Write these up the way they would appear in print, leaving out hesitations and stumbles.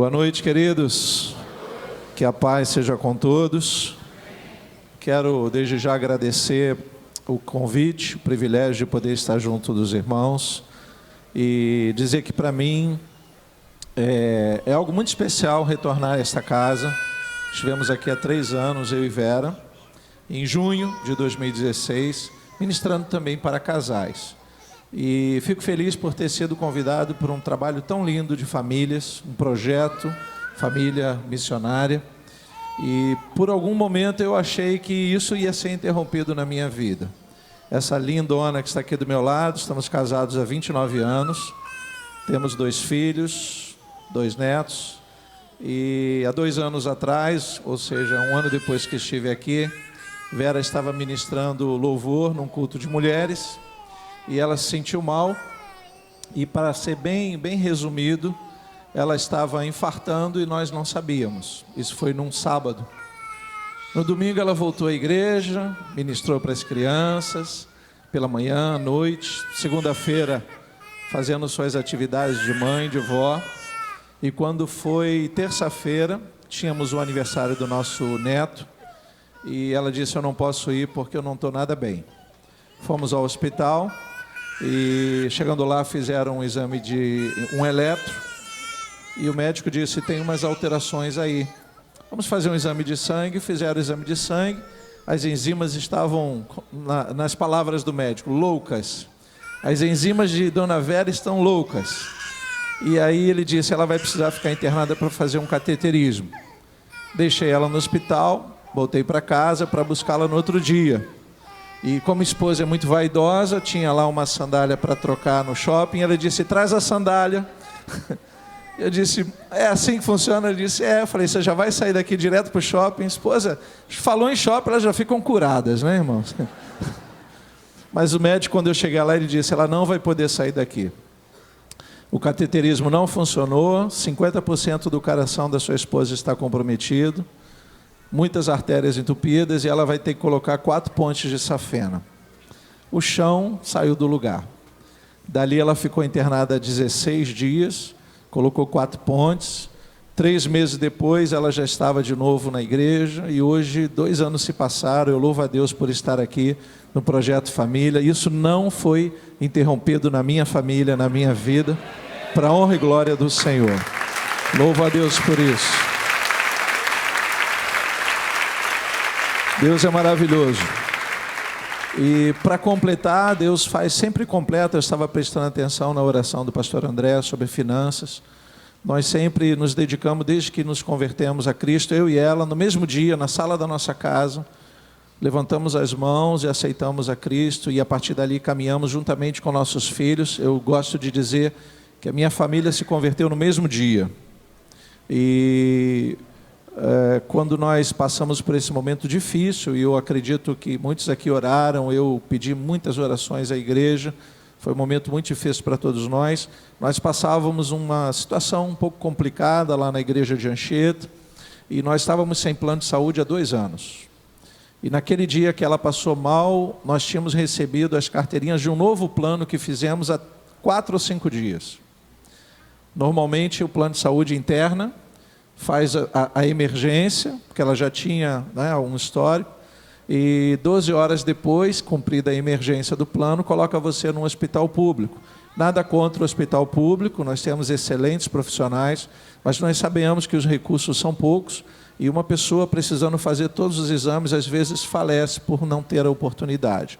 Boa noite, queridos. Que a paz seja com todos. Quero desde já agradecer o convite, o privilégio de poder estar junto dos irmãos e dizer que para mim é algo muito especial retornar a esta casa. Estivemos aqui há 3 anos, eu e Vera, em junho de 2016, ministrando também para casais. E fico feliz por ter sido convidado por um trabalho tão lindo de famílias, um projeto, família missionária. E por algum momento eu achei que isso ia ser interrompido na minha vida. Essa lindona que está aqui do meu lado, estamos casados há 29 anos, temos 2 filhos, 2 netos, e há 2 anos atrás, ou seja, 1 ano depois que estive aqui, Vera estava ministrando louvor num culto de mulheres, e ela se sentiu mal, e para ser bem resumido, ela estava infartando e nós não sabíamos. Isso foi num sábado. No domingo ela voltou à igreja, ministrou para as crianças, pela manhã, à noite. Segunda-feira, fazendo suas atividades de mãe, de vó. E quando foi terça-feira, tínhamos o aniversário do nosso neto. E ela disse, eu não posso ir porque eu não estou nada bem. Fomos ao hospital e chegando lá fizeram um exame de um eletro. E o médico disse, tem umas alterações aí. Vamos fazer um exame de sangue. Fizeram o exame de sangue. As enzimas estavam, nas palavras do médico, loucas. As enzimas de Dona Vera estão loucas. E aí ele disse, ela vai precisar ficar internada para fazer um cateterismo. Deixei ela no hospital, voltei para casa para buscá-la no outro dia. E como a esposa é muito vaidosa, tinha lá uma sandália para trocar no shopping. Ela disse, traz a sandália. Eu disse, é assim que funciona? Ele disse, eu falei, você já vai sair daqui direto para o shopping? Esposa, falou em shopping, elas já ficam curadas, né, irmãos? Mas o médico, quando eu cheguei lá, ele disse, ela não vai poder sair daqui. O cateterismo não funcionou, 50% do coração da sua esposa está comprometido, muitas artérias entupidas, e ela vai ter que colocar 4 pontes de safena. O chão saiu do lugar. Dali ela ficou internada 16 dias, colocou 4 pontes. 3 meses depois ela já estava de novo na igreja e hoje 2 anos se passaram. Eu louvo a Deus por estar aqui no Projeto Família. Isso não foi interrompido na minha família, na minha vida, para a honra e glória do Senhor. Louvo a Deus por isso. Deus é maravilhoso. E para completar, Deus faz sempre completa. Eu estava prestando atenção na oração do pastor André sobre finanças. Nós sempre nos dedicamos, desde que nos convertemos a Cristo, eu e ela, no mesmo dia, na sala da nossa casa, levantamos as mãos e aceitamos a Cristo, e a partir dali caminhamos juntamente com nossos filhos. Eu gosto de dizer que a minha família se converteu no mesmo dia. E quando nós passamos por esse momento difícil, e eu acredito que muitos aqui oraram, eu pedi muitas orações à igreja, foi um momento muito difícil para todos nós. Nós passávamos uma situação um pouco complicada lá na igreja de Anchieta, e nós estávamos sem plano de saúde há 2 anos. E naquele dia que ela passou mal, nós tínhamos recebido as carteirinhas de um novo plano que fizemos há 4 ou 5 dias. Normalmente o plano de saúde interna faz a emergência, porque ela já tinha, né, um histórico, e 12 horas depois, cumprida a emergência do plano, coloca você num hospital público. Nada contra o hospital público, nós temos excelentes profissionais, mas nós sabemos que os recursos são poucos, e uma pessoa precisando fazer todos os exames, às vezes falece por não ter a oportunidade.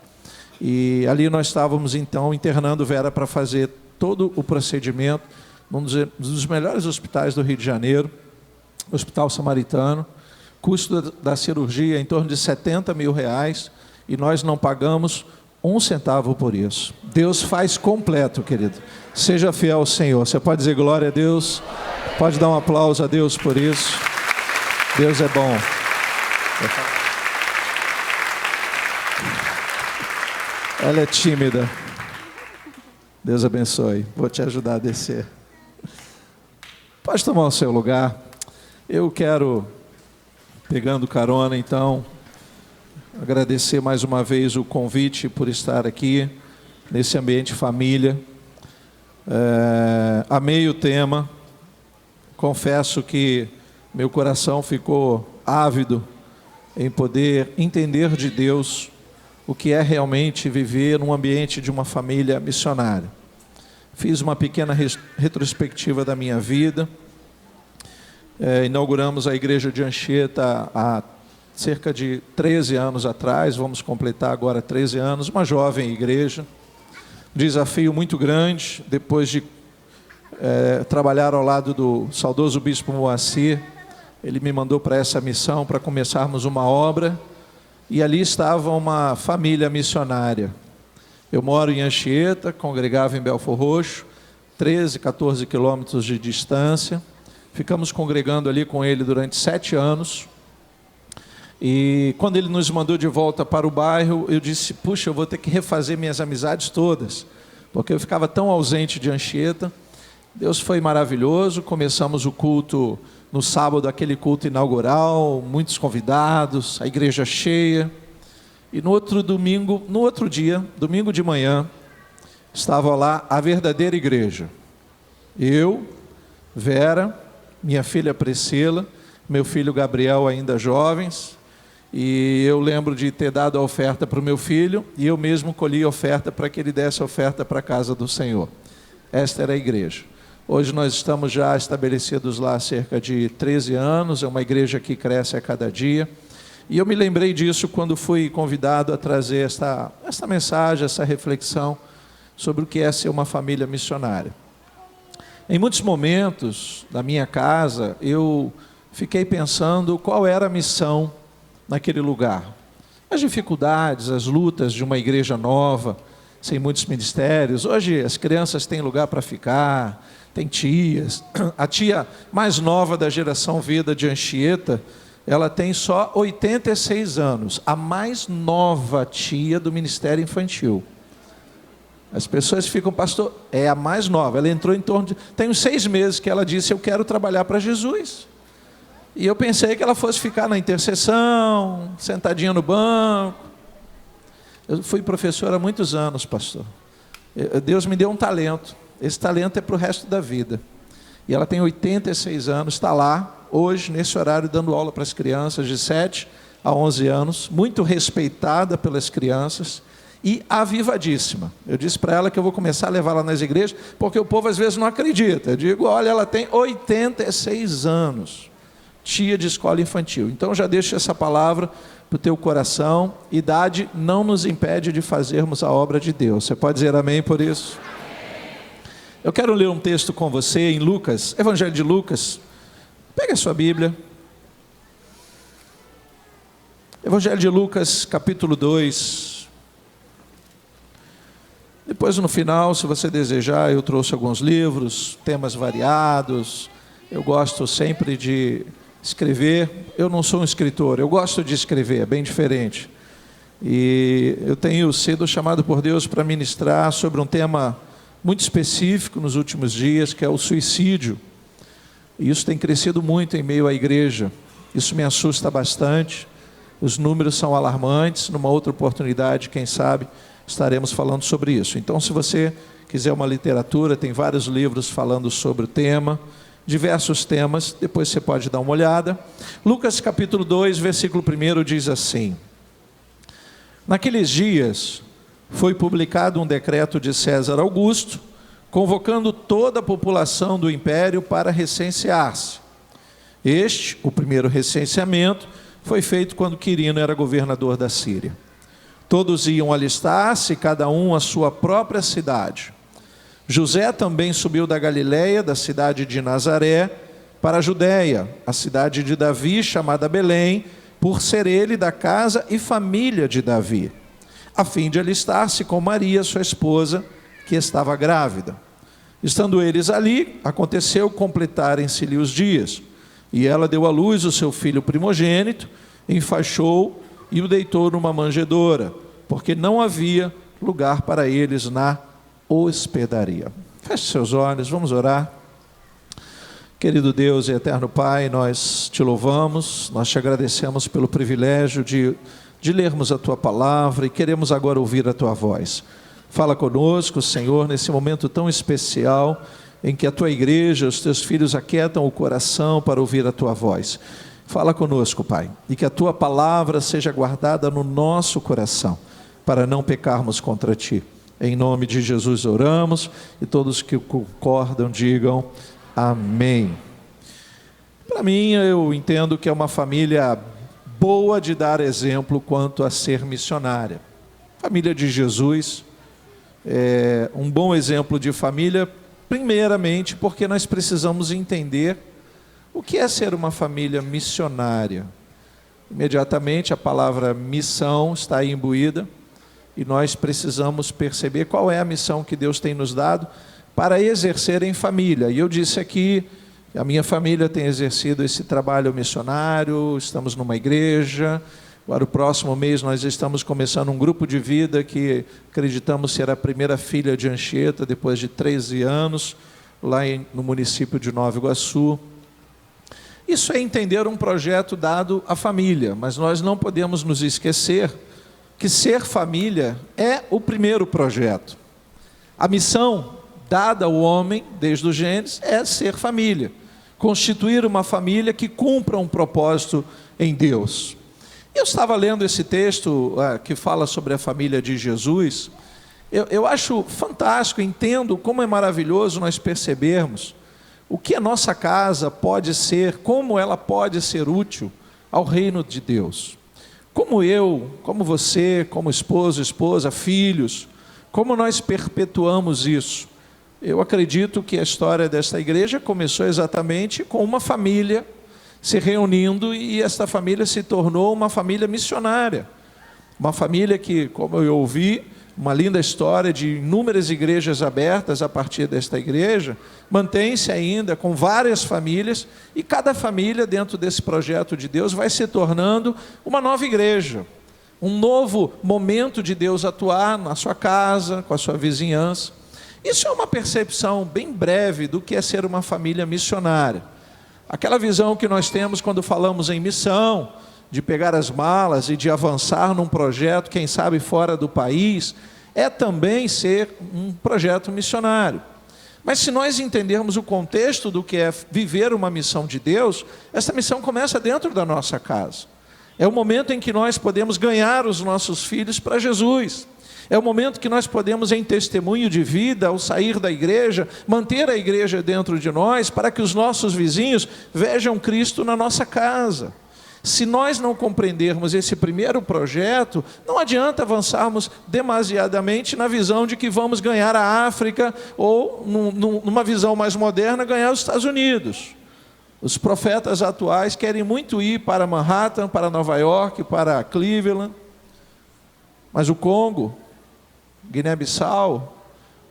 E ali nós estávamos, então, internando Vera para fazer todo o procedimento, num dos melhores hospitais do Rio de Janeiro, Hospital Samaritano. Custo da cirurgia em torno de R$70 mil, e nós não pagamos 1 centavo por isso. Deus faz completo, querido. Seja fiel ao Senhor. Você pode dizer glória a Deus, pode dar um aplauso a Deus por isso. Deus é bom. Ela é tímida. Deus abençoe. Vou te ajudar a descer. Pode tomar o seu lugar. Eu quero, pegando carona, então, agradecer mais uma vez o convite por estar aqui, nesse ambiente família. Amei o tema, confesso que meu coração ficou ávido em poder entender de Deus o que é realmente viver num ambiente de uma família missionária. Fiz uma pequena retrospectiva da minha vida. Inauguramos a igreja de Anchieta há cerca de 13 anos atrás, vamos completar agora 13 anos, uma jovem igreja. Desafio muito grande, depois de trabalhar ao lado do saudoso bispo Moacir, ele me mandou para essa missão, para começarmos uma obra, e ali estava uma família missionária. Eu moro em Anchieta, congregava em Belfor Roxo, 13, 14 quilômetros de distância. Ficamos congregando ali com ele durante 7 anos. E quando ele nos mandou de volta para o bairro, eu disse, puxa, eu vou ter que refazer minhas amizades todas, porque eu ficava tão ausente de Anchieta. Deus foi maravilhoso, começamos o culto no sábado, aquele culto inaugural, muitos convidados, a igreja cheia. E no outro dia, domingo de manhã, estava lá a verdadeira igreja. Eu, Vera, minha filha Priscila, meu filho Gabriel, ainda jovens, e eu lembro de ter dado a oferta para o meu filho, e eu mesmo colhi a oferta para que ele desse a oferta para a casa do Senhor. Esta era a igreja. Hoje nós estamos já estabelecidos lá há cerca de 13 anos, é uma igreja que cresce a cada dia. E eu me lembrei disso quando fui convidado a trazer esta mensagem, essa reflexão sobre o que é ser uma família missionária. Em muitos momentos da minha casa, eu fiquei pensando qual era a missão naquele lugar. As dificuldades, as lutas de uma igreja nova, sem muitos ministérios. Hoje as crianças têm lugar para ficar, tem tias. A tia mais nova da geração Vida de Anchieta, ela tem só 86 anos, a mais nova tia do Ministério Infantil. As pessoas ficam, pastor, é a mais nova, ela entrou em torno de... Tem uns 6 meses que ela disse, eu quero trabalhar para Jesus. E eu pensei que ela fosse ficar na intercessão, sentadinha no banco. Eu fui professor há muitos anos, pastor. Deus me deu um talento, esse talento é para o resto da vida. E ela tem 86 anos, está lá, hoje, nesse horário, dando aula para as crianças de 7 a 11 anos, muito respeitada pelas crianças e avivadíssima. Eu disse para ela que eu vou começar a levar ela nas igrejas, porque o povo às vezes não acredita. Eu digo, olha, ela tem 86 anos, tia de escola infantil. Então já deixo essa palavra para o teu coração. Idade não nos impede de fazermos a obra de Deus. Você pode dizer amém por isso? Eu quero ler um texto com você em Lucas, Evangelho de Lucas. Pega a sua Bíblia. Evangelho de Lucas, capítulo 2. Depois no final, se você desejar, eu trouxe alguns livros, temas variados. Eu gosto sempre de escrever. Eu não sou um escritor, eu gosto de escrever, é bem diferente. E eu tenho sido chamado por Deus para ministrar sobre um tema muito específico nos últimos dias, que é o suicídio. E isso tem crescido muito em meio à igreja. Isso me assusta bastante. Os números são alarmantes. Numa outra oportunidade, quem sabe, estaremos falando sobre isso. Então, se você quiser uma literatura, tem vários livros falando sobre o tema, diversos temas, depois você pode dar uma olhada. Lucas capítulo 2, versículo 1 diz assim: Naqueles dias foi publicado um decreto de César Augusto, convocando toda a população do império para recensear-se. O primeiro recenseamento, foi feito quando Quirino era governador da Síria. Todos iam alistar-se, cada um à sua própria cidade. José também subiu da Galileia, da cidade de Nazaré, para a Judéia, a cidade de Davi, chamada Belém, por ser ele da casa e família de Davi, a fim de alistar-se com Maria, sua esposa, que estava grávida. Estando eles ali, aconteceu completarem-se-lhe os dias, e ela deu à luz o seu filho primogênito, enfaixou e o deitou numa manjedoura, porque não havia lugar para eles na hospedaria. Feche seus olhos, vamos orar. Querido Deus e eterno Pai, nós te louvamos, nós te agradecemos pelo privilégio de lermos a Tua palavra e queremos agora ouvir a Tua voz. Fala conosco, Senhor, nesse momento tão especial em que a tua igreja, os teus filhos aquietam o coração para ouvir a tua voz. Fala conosco, Pai, e que a tua palavra seja guardada no nosso coração, para não pecarmos contra ti. Em nome de Jesus oramos, e todos que concordam digam amém. Para mim, eu entendo que é uma família boa de dar exemplo quanto a ser missionária. Família de Jesus é um bom exemplo de família, primeiramente porque nós precisamos entender o que é ser uma família missionária. Imediatamente a palavra missão está aí imbuída e nós precisamos perceber qual é a missão que Deus tem nos dado para exercer em família. E eu disse aqui, a minha família tem exercido esse trabalho missionário, estamos numa igreja. Agora, o próximo mês, nós estamos começando um grupo de vida que acreditamos ser a primeira filha de Anchieta, depois de 13 anos, lá no município de Nova Iguaçu. Isso é entender um projeto dado à família, mas nós não podemos nos esquecer que ser família é o primeiro projeto. A missão dada ao homem, desde o Gênesis, é ser família. Constituir uma família que cumpra um propósito em Deus. Eu estava lendo esse texto que fala sobre a família de Jesus. Eu acho fantástico, entendo como é maravilhoso nós percebermos o que a nossa casa pode ser, como ela pode ser útil ao reino de Deus. Como eu, como você, como esposo, esposa, filhos, como nós perpetuamos isso? Eu acredito que a história desta igreja começou exatamente com uma família se reunindo, e esta família se tornou uma família missionária. Uma família que, como eu ouvi, uma linda história de inúmeras igrejas abertas a partir desta igreja, mantém-se ainda com várias famílias, e cada família dentro desse projeto de Deus vai se tornando uma nova igreja, um novo momento de Deus atuar na sua casa, com a sua vizinhança. Isso é uma percepção bem breve do que é ser uma família missionária. Aquela visão que nós temos quando falamos em missão, de pegar as malas e de avançar num projeto, quem sabe fora do país, é também ser um projeto missionário. Mas se nós entendermos o contexto do que é viver uma missão de Deus, essa missão começa dentro da nossa casa. É o momento em que nós podemos ganhar os nossos filhos para Jesus. É o momento que nós podemos, em testemunho de vida, ao sair da igreja, manter a igreja dentro de nós, para que os nossos vizinhos vejam Cristo na nossa casa. Se nós não compreendermos esse primeiro projeto, não adianta avançarmos demasiadamente na visão de que vamos ganhar a África, ou numa visão mais moderna, ganhar os Estados Unidos. Os profetas atuais querem muito ir para Manhattan, para Nova York, para Cleveland, mas o Congo, Guiné-Bissau,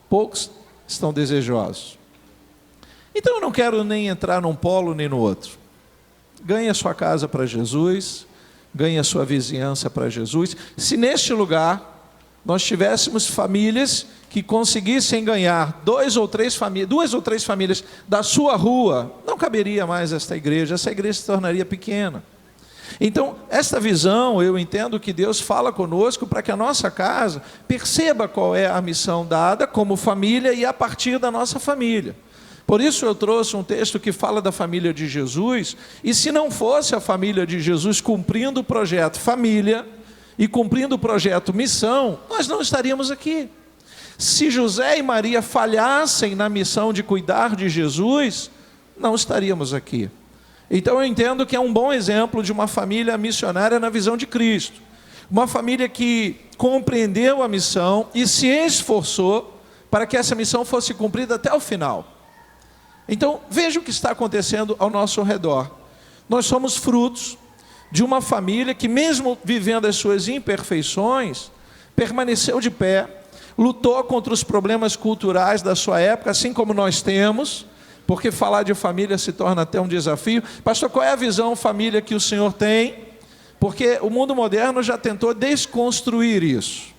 poucos estão desejosos. Então eu não quero nem entrar num polo nem no outro. Ganhe a sua casa para Jesus, ganhe a sua vizinhança para Jesus. Se neste lugar nós tivéssemos famílias que conseguissem ganhar duas ou três famílias da sua rua, não caberia mais essa igreja se tornaria pequena. Então, esta visão, eu entendo que Deus fala conosco para que a nossa casa perceba qual é a missão dada como família e a partir da nossa família. Por isso eu trouxe um texto que fala da família de Jesus, e se não fosse a família de Jesus cumprindo o projeto família e cumprindo o projeto missão, nós não estaríamos aqui. Se José e Maria falhassem na missão de cuidar de Jesus, não estaríamos aqui. Então eu entendo que é um bom exemplo de uma família missionária na visão de Cristo. Uma família que compreendeu a missão e se esforçou para que essa missão fosse cumprida até o final. Então veja o que está acontecendo ao nosso redor. Nós somos frutos de uma família que, mesmo vivendo as suas imperfeições, permaneceu de pé, lutou contra os problemas culturais da sua época, assim como nós temos, porque falar de família se torna até um desafio. Pastor, qual é a visão família que o senhor tem? Porque o mundo moderno já tentou desconstruir isso.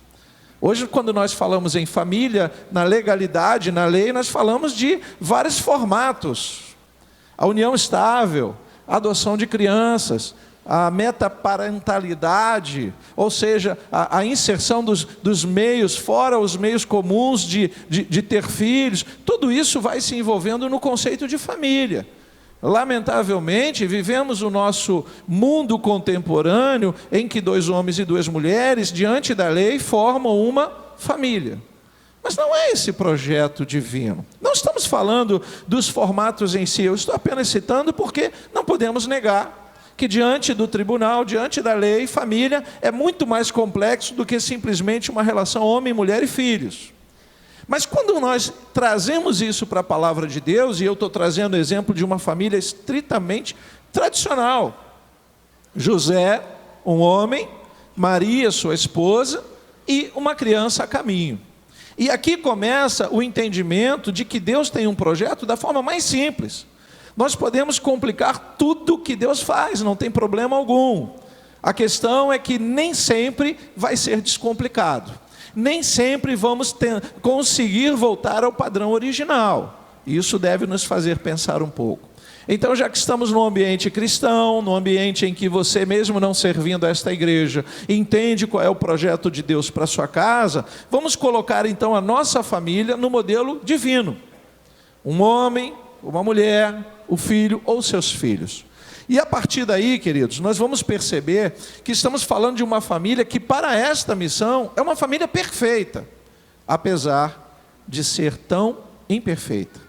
Hoje, quando nós falamos em família, na legalidade, na lei, nós falamos de vários formatos. A união estável, a adoção de crianças, a metaparentalidade, ou seja, a inserção dos meios, fora os meios comuns de ter filhos, tudo isso vai se envolvendo no conceito de família. Lamentavelmente, vivemos o nosso mundo contemporâneo em que 2 homens e 2 mulheres, diante da lei, formam uma família. Mas não é esse projeto divino. Não estamos falando dos formatos em si, eu estou apenas citando porque não podemos negar que diante do tribunal, diante da lei, família é muito mais complexo do que simplesmente uma relação homem, mulher e filhos. Mas quando nós trazemos isso para a palavra de Deus, e eu estou trazendo o exemplo de uma família estritamente tradicional. José, um homem, Maria, sua esposa, e uma criança a caminho. E aqui começa o entendimento de que Deus tem um projeto da forma mais simples. Nós podemos complicar tudo que Deus faz, não tem problema algum. A questão é que nem sempre vai ser descomplicado. Nem sempre vamos conseguir voltar ao padrão original. Isso deve nos fazer pensar um pouco. Então, já que estamos num ambiente cristão, num ambiente em que você, mesmo não servindo a esta igreja, entende qual é o projeto de Deus para a sua casa, vamos colocar então a nossa família no modelo divino. Um homem, uma mulher, o filho ou seus filhos. E a partir daí, queridos, nós vamos perceber que estamos falando de uma família que para esta missão é uma família perfeita, apesar de ser tão imperfeita.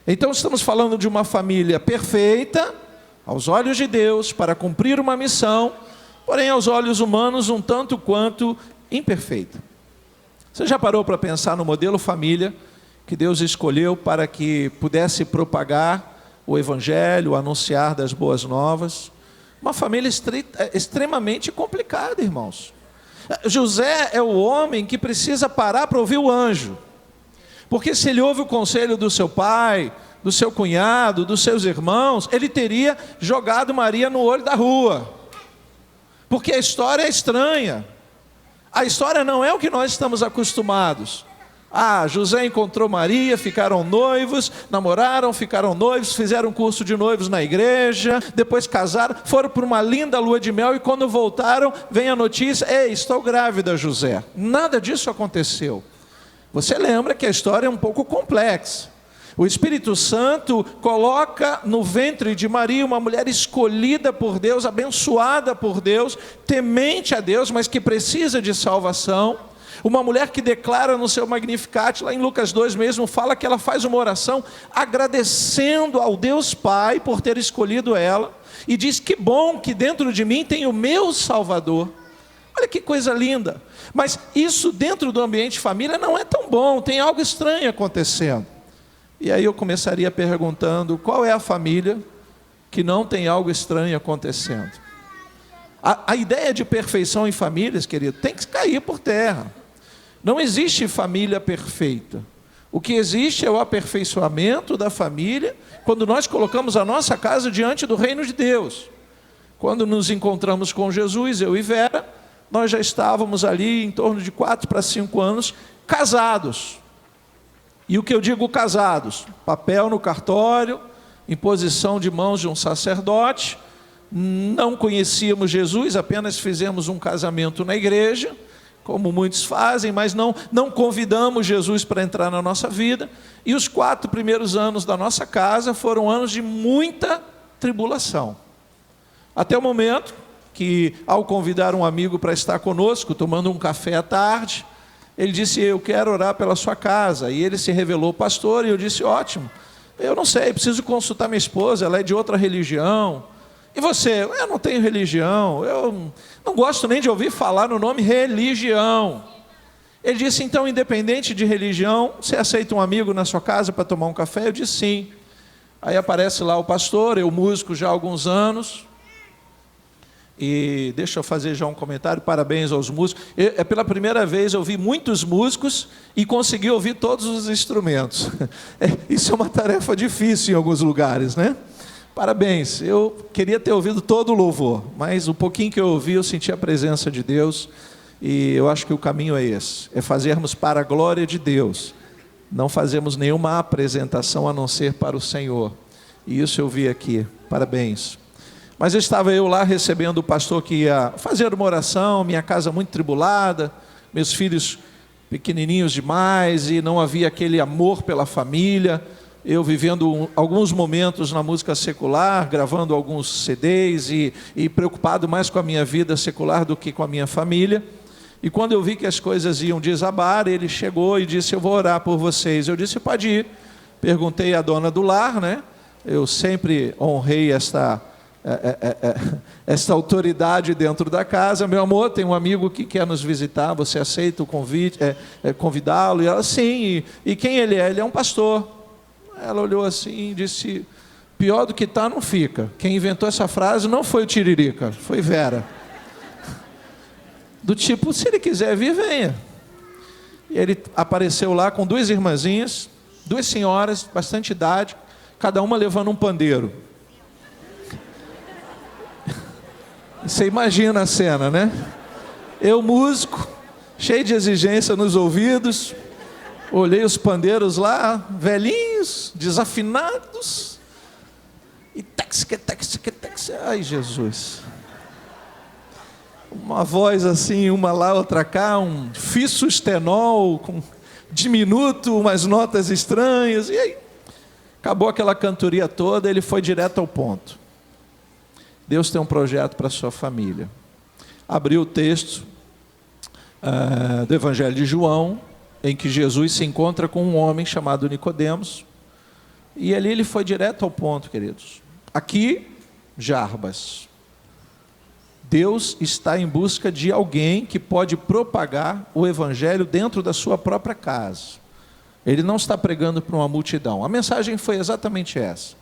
Então estamos falando de uma família perfeita, aos olhos de Deus, para cumprir uma missão, porém aos olhos humanos um tanto quanto imperfeita. Você já parou para pensar no modelo família que Deus escolheu para que pudesse propagar o Evangelho, o anunciar das boas novas? Uma família extremamente complicada, irmãos. José é o homem que precisa parar para ouvir o anjo. Porque se ele ouve o conselho do seu pai, do seu cunhado, dos seus irmãos, ele teria jogado Maria no olho da rua. Porque a história é estranha. A história não é o que nós estamos acostumados. José encontrou Maria, ficaram noivos, namoraram, ficaram noivos, fizeram um curso de noivos na igreja, depois casaram, foram por uma linda lua de mel e quando voltaram, vem a notícia: ei, estou grávida, José. Nada disso aconteceu. Você lembra que a história é um pouco complexa. O Espírito Santo coloca no ventre de Maria uma mulher escolhida por Deus, abençoada por Deus, temente a Deus, mas que precisa de salvação. Uma mulher que declara no seu Magnificat, lá em Lucas 2 mesmo, fala que ela faz uma oração agradecendo ao Deus Pai por ter escolhido ela, e diz: que bom que dentro de mim tem o meu Salvador. Olha que coisa linda. Mas isso dentro do ambiente família não é tão bom, tem algo estranho acontecendo. E aí eu começaria perguntando: qual é a família que não tem algo estranho acontecendo? A ideia de perfeição em famílias, querido, tem que cair por terra. Não existe família perfeita. O que existe é o aperfeiçoamento da família quando nós colocamos a nossa casa diante do reino de Deus. Quando nos encontramos com Jesus, eu e Vera, nós já estávamos ali em torno de 4 para 5 anos casados. E o que eu digo casados? Papel no cartório, imposição de mãos de um sacerdote. Não conhecíamos Jesus, apenas fizemos um casamento na igreja, como muitos fazem, mas não convidamos Jesus para entrar na nossa vida. E os 4 primeiros anos da nossa casa foram anos de muita tribulação. Até o momento que, ao convidar um amigo para estar conosco, tomando um café à tarde, ele disse: eu quero orar pela sua casa. E ele se revelou pastor, e eu disse: ótimo, eu não sei, preciso consultar minha esposa, ela é de outra religião. E você? Eu não tenho religião, eu não gosto nem de ouvir falar no nome religião. Ele disse: então, independente de religião, você aceita um amigo na sua casa para tomar um café? Eu disse: sim. Aí aparece lá o pastor, eu músico já há alguns anos. E deixa eu fazer já um comentário, parabéns aos músicos. Pela primeira vez eu vi muitos músicos e consegui ouvir todos os instrumentos. Isso é uma tarefa difícil em alguns lugares, né? Parabéns, eu queria ter ouvido todo o louvor, mas o pouquinho que eu ouvi, eu senti a presença de Deus, e eu acho que o caminho é esse, é fazermos para a glória de Deus, não fazemos nenhuma apresentação a não ser para o Senhor, e isso eu vi aqui, parabéns. Mas estava eu lá recebendo o pastor que ia fazer uma oração, minha casa muito tribulada, meus filhos pequenininhos demais, e não havia aquele amor pela família. Eu vivendo alguns momentos na música secular, gravando alguns CDs e preocupado mais com a minha vida secular do que com a minha família. E quando eu vi que as coisas iam desabar, ele chegou e disse: eu vou orar por vocês. Eu disse: pode ir. Perguntei à dona do lar, né? Eu sempre honrei esta autoridade dentro da casa. Meu amor, tem um amigo que quer nos visitar, você aceita o convite, convidá-lo? E ela: sim. E quem ele é? Ele é um pastor. Ela olhou assim e disse: pior do que está não fica. Quem inventou essa frase não foi o Tiririca, foi Vera. Do tipo, se ele quiser vir, venha. E ele apareceu lá com duas irmãzinhas, duas senhoras, bastante idade, cada uma levando um pandeiro. Você imagina a cena, né? Eu, músico, cheio de exigência nos ouvidos, olhei os pandeiros lá, velhinhos, desafinados, e ai, Jesus. Uma voz assim, uma lá, outra cá, um fissustenol, com diminuto, umas notas estranhas, e aí acabou aquela cantoria toda. Ele foi direto ao ponto. Deus tem um projeto para a sua família. Abriu o texto do Evangelho de João, em que Jesus se encontra com um homem chamado Nicodemos, e ali ele foi direto ao ponto, queridos. Aqui, Jarbas. Deus está em busca de alguém que pode propagar o Evangelho dentro da sua própria casa. Ele não está pregando para uma multidão. A mensagem foi exatamente essa.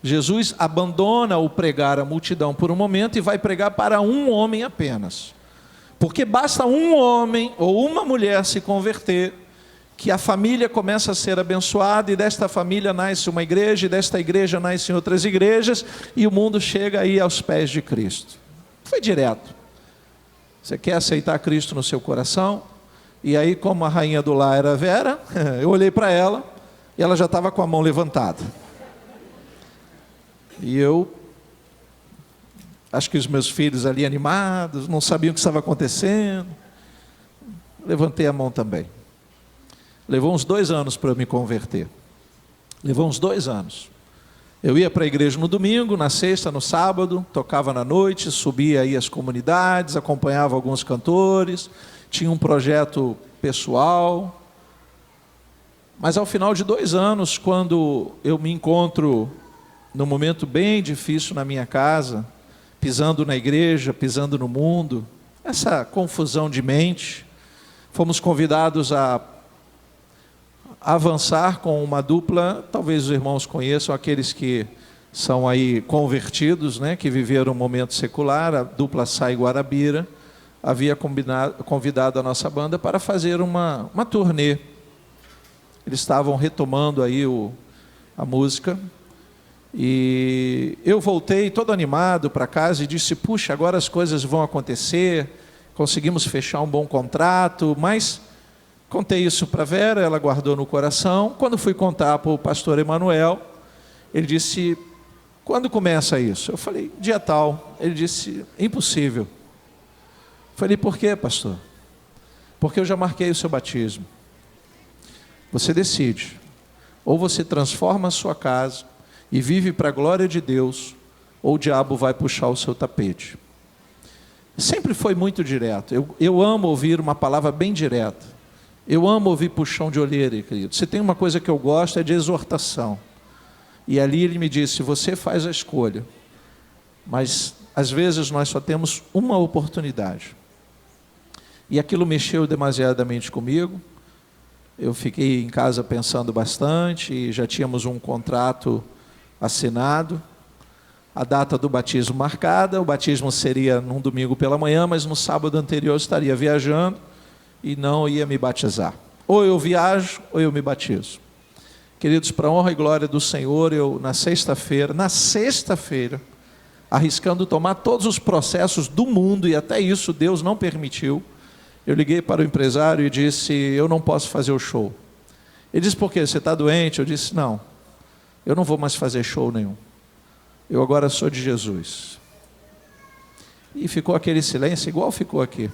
Jesus abandona o pregar à multidão por um momento e vai pregar para um homem apenas. Porque basta um homem ou uma mulher se converter, que a família começa a ser abençoada, e desta família nasce uma igreja, e desta igreja nascem outras igrejas, e o mundo chega aí aos pés de Cristo. Foi direto. Você quer aceitar Cristo no seu coração? E aí, como a rainha do lar era Vera, eu olhei para ela, e ela já estava com a mão levantada. E eu, acho que os meus filhos ali animados, não sabiam o que estava acontecendo, levantei a mão também. Levou uns 2 anos para eu me converter. Levou uns 2 anos. Eu ia para a igreja no domingo, na sexta, no sábado, tocava na noite, subia aí as comunidades, acompanhava alguns cantores, tinha um projeto pessoal. Mas ao final de 2 anos, quando eu me encontro num momento bem difícil na minha casa, pisando na igreja, pisando no mundo, essa confusão de mente, fomos convidados a avançar com uma dupla. Talvez os irmãos conheçam, aqueles que são aí convertidos, né, que viveram um momento secular. A dupla Sai Guarabira havia convidado a nossa banda para fazer uma turnê. Eles estavam retomando aí a música, e eu voltei todo animado para casa e disse: puxa, agora as coisas vão acontecer, conseguimos fechar um bom contrato. Mas contei isso para Vera, ela guardou no coração. Quando fui contar para o pastor Emanuel, ele disse: quando começa isso? Eu falei: dia tal. Ele disse: impossível. Falei: por quê, pastor? Porque eu já marquei o seu batismo. Você decide, ou você transforma a sua casa e vive para a glória de Deus, ou o diabo vai puxar o seu tapete. Sempre foi muito direto. Eu amo ouvir uma palavra bem direta. Eu amo ouvir puxão de orelha, querido. Se tem uma coisa que eu gosto, é de exortação. E ali ele me disse: você faz a escolha, mas às vezes nós só temos uma oportunidade. E aquilo mexeu demasiadamente comigo. Eu fiquei em casa pensando bastante, e já tínhamos um contrato assinado, a data do batismo marcada. O batismo seria num domingo pela manhã, mas no sábado anterior eu estaria viajando e não ia me batizar. Ou eu viajo, ou eu me batizo. Queridos, para a honra e glória do Senhor, eu na sexta-feira, arriscando tomar todos os processos do mundo, e até isso Deus não permitiu, eu liguei para o empresário e disse: eu não posso fazer o show. Ele disse: por quê? Você está doente? Eu disse: não, eu não vou mais fazer show nenhum. Eu agora sou de Jesus. E ficou aquele silêncio, igual ficou aqui.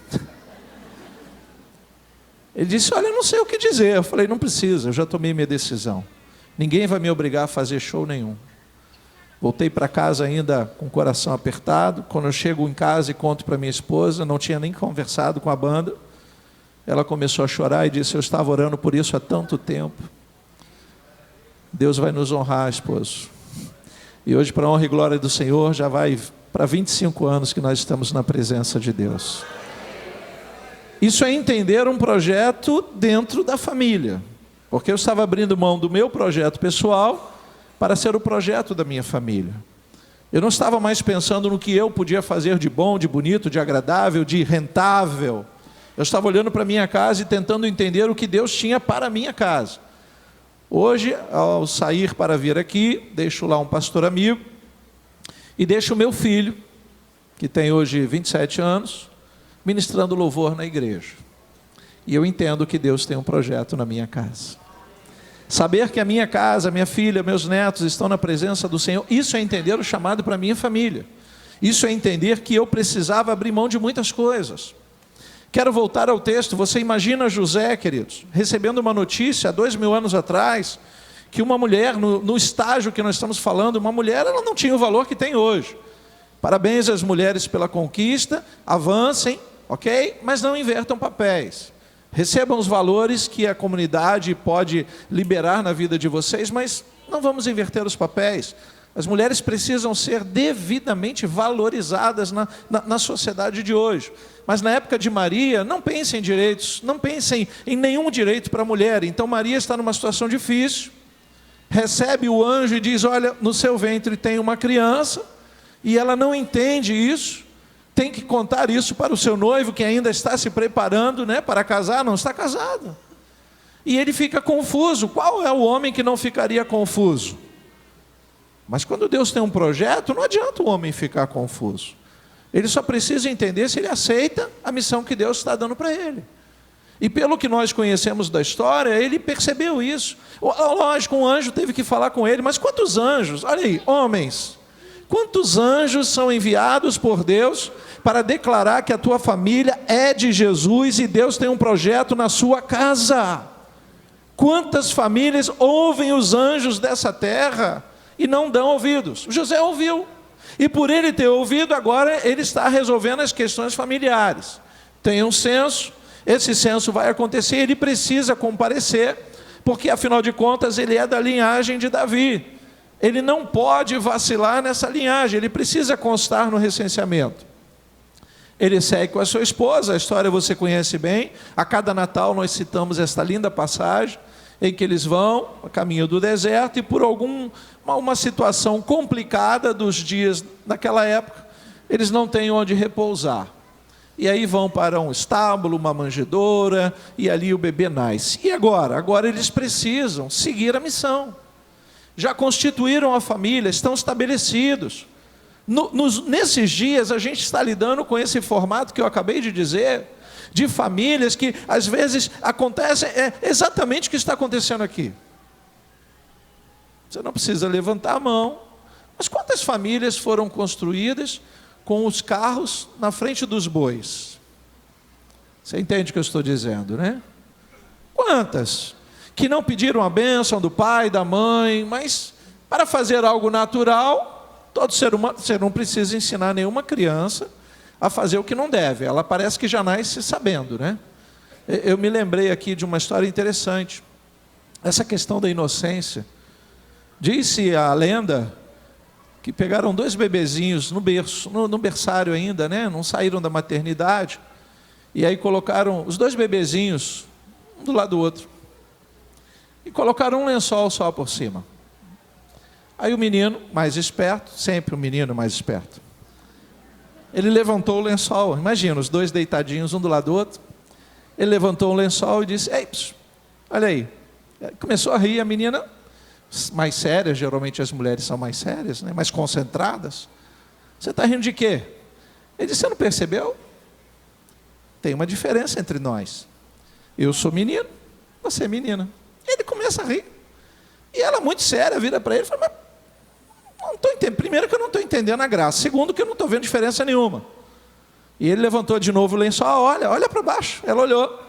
Ele disse, olha, eu não sei o que dizer. Eu falei, não precisa, eu já tomei minha decisão. Ninguém vai me obrigar a fazer show nenhum. Voltei para casa ainda com o coração apertado. Quando eu chego em casa e conto para minha esposa, não tinha nem conversado com a banda. Ela começou a chorar e disse, eu estava orando por isso há tanto tempo. Deus vai nos honrar, esposo. E hoje, para a honra e glória do Senhor, já vai para 25 anos que nós estamos na presença de Deus. Isso é entender um projeto dentro da família. Porque eu estava abrindo mão do meu projeto pessoal para ser o projeto da minha família. Eu não estava mais pensando no que eu podia fazer de bom, de bonito, de agradável, de rentável. Eu estava olhando para a minha casa e tentando entender o que Deus tinha para a minha casa. Hoje, ao sair para vir aqui, deixo lá um pastor amigo e deixo o meu filho, que tem hoje 27 anos, ministrando louvor na igreja. E eu entendo que Deus tem um projeto na minha casa. Saber que a minha casa, minha filha, meus netos estão na presença do Senhor, isso é entender o chamado para a minha família. Isso é entender que eu precisava abrir mão de muitas coisas. Quero voltar ao texto. Você imagina José, queridos, recebendo uma notícia há 2000 anos atrás, que uma mulher, no estágio que nós estamos falando, uma mulher, ela não tinha o valor que tem hoje. Parabéns às mulheres pela conquista, avancem, ok? Mas não invertam papéis. Recebam os valores que a comunidade pode liberar na vida de vocês, mas não vamos inverter os papéis. As mulheres precisam ser devidamente valorizadas na sociedade de hoje. Mas na época de Maria, não pensem em direitos, não pensem em nenhum direito para a mulher. Então Maria está numa situação difícil, recebe o anjo e diz, olha, no seu ventre tem uma criança, e ela não entende isso. Tem que contar isso para o seu noivo, que ainda está se preparando, né, para casar, não está casado. E ele fica confuso. Qual é o homem que não ficaria confuso? Mas quando Deus tem um projeto, não adianta o homem ficar confuso. Ele só precisa entender se ele aceita a missão que Deus está dando para ele. E pelo que nós conhecemos da história, ele percebeu isso. Lógico, um anjo teve que falar com ele, mas quantos anjos? Olha aí, homens, quantos anjos são enviados por Deus para declarar que a tua família é de Jesus e Deus tem um projeto na sua casa? Quantas famílias ouvem os anjos dessa terra e não dão ouvidos? O José ouviu, e por ele ter ouvido, agora ele está resolvendo as questões familiares. Tem um censo, esse censo vai acontecer, ele precisa comparecer, porque afinal de contas ele é da linhagem de Davi. Ele não pode vacilar nessa linhagem, ele precisa constar no recenseamento. Ele segue com a sua esposa, a história você conhece bem. A cada Natal nós citamos esta linda passagem, em que eles vão a caminho do deserto e por uma situação complicada dos dias naquela época, eles não têm onde repousar. E aí vão para um estábulo, uma manjedoura, e ali o bebê nasce. E agora? Agora eles precisam seguir a missão. Já constituíram a família, estão estabelecidos. Nesses dias a gente está lidando com esse formato que eu acabei de dizer, de famílias que às vezes acontecem, é exatamente o que está acontecendo aqui. Você não precisa levantar a mão, mas quantas famílias foram construídas com os carros na frente dos bois? Você entende o que eu estou dizendo, né? Quantas? Que não pediram a bênção do pai, da mãe, mas para fazer algo natural, todo ser humano, você não precisa ensinar nenhuma criança a fazer o que não deve. Ela parece que já nasce sabendo, né? Eu me lembrei aqui de uma história interessante. Essa questão da inocência. Disse a lenda que pegaram 2 bebezinhos no berço, no berçário ainda, né? Não saíram da maternidade. E aí colocaram os 2 bebezinhos, um do lado do outro. E colocaram um lençol só por cima. Aí o menino, mais esperto, sempre o menino mais esperto, ele levantou o lençol. Imagina, os 2 deitadinhos, um do lado do outro. Ele levantou o lençol e disse, ei, olha aí. Começou a rir, a menina, mais séria, geralmente as mulheres são mais sérias, né? Mais concentradas. Você está rindo de quê? Ele disse, você não percebeu? Tem uma diferença entre nós. Eu sou menino, você é menina. Ele começa a rir. E ela, muito séria, vira para ele e fala, mas não estou entendendo. Primeiro que eu não estou entendendo a graça. Segundo que eu não estou vendo diferença nenhuma. E ele levantou de novo o lençol, olha para baixo. Ela olhou.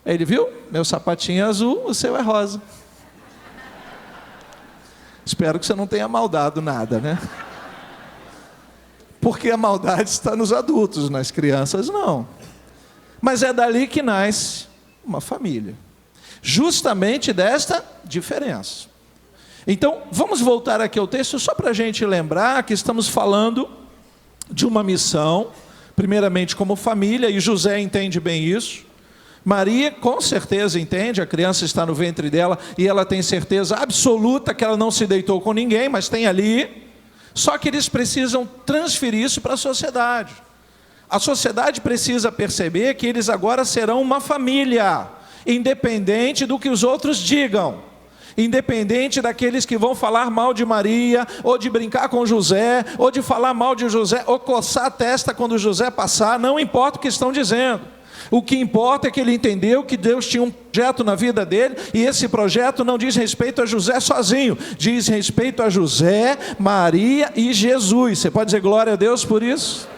Aí ele viu, meu sapatinho é azul, o seu é rosa. Espero que você não tenha maldado nada, né? Porque a maldade está nos adultos, nas crianças não. Mas é dali que nasce uma família. Justamente desta diferença. Então, vamos voltar aqui ao texto só para a gente lembrar que estamos falando de uma missão, primeiramente como família, e José entende bem isso. Maria com certeza entende, a criança está no ventre dela e ela tem certeza absoluta que ela não se deitou com ninguém, mas tem ali. Só que eles precisam transferir isso para a sociedade. A sociedade precisa perceber que eles agora serão uma família, independente do que os outros digam. Independente daqueles que vão falar mal de Maria, ou de brincar com José, ou de falar mal de José, ou coçar a testa quando José passar, não importa o que estão dizendo. O que importa é que ele entendeu que Deus tinha um projeto na vida dele, e esse projeto não diz respeito a José sozinho, diz respeito a José, Maria e Jesus. Você pode dizer glória a Deus por isso?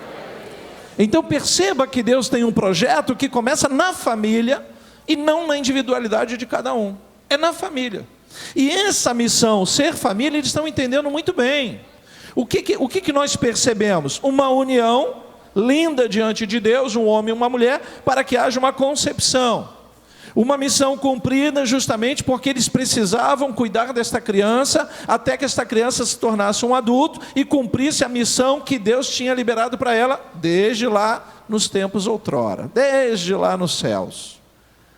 Então perceba que Deus tem um projeto que começa na família, e não na individualidade de cada um, é na família. E essa missão, ser família, eles estão entendendo muito bem. O que nós percebemos? Uma união linda diante de Deus, um homem e uma mulher, para que haja uma concepção. Uma missão cumprida justamente porque eles precisavam cuidar desta criança, até que esta criança se tornasse um adulto e cumprisse a missão que Deus tinha liberado para ela, desde lá nos tempos outrora, desde lá nos céus.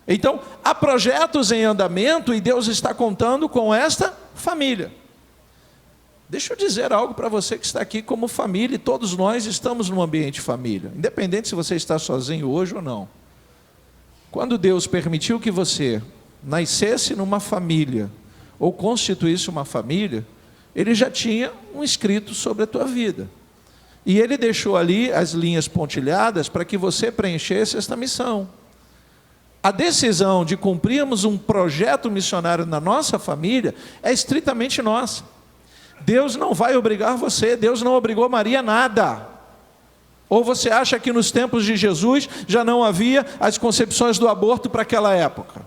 Então, há projetos em andamento e Deus está contando com esta família. Deixa eu dizer algo para você que está aqui como família, e todos nós estamos num ambiente família, independente se você está sozinho hoje ou não. Quando Deus permitiu que você nascesse numa família, ou constituísse uma família, Ele já tinha um escrito sobre a tua vida. E Ele deixou ali as linhas pontilhadas para que você preenchesse esta missão. A decisão de cumprirmos um projeto missionário na nossa família é estritamente nossa. Deus não vai obrigar você, Deus não obrigou Maria a nada. Ou você acha que nos tempos de Jesus já não havia as concepções do aborto para aquela época?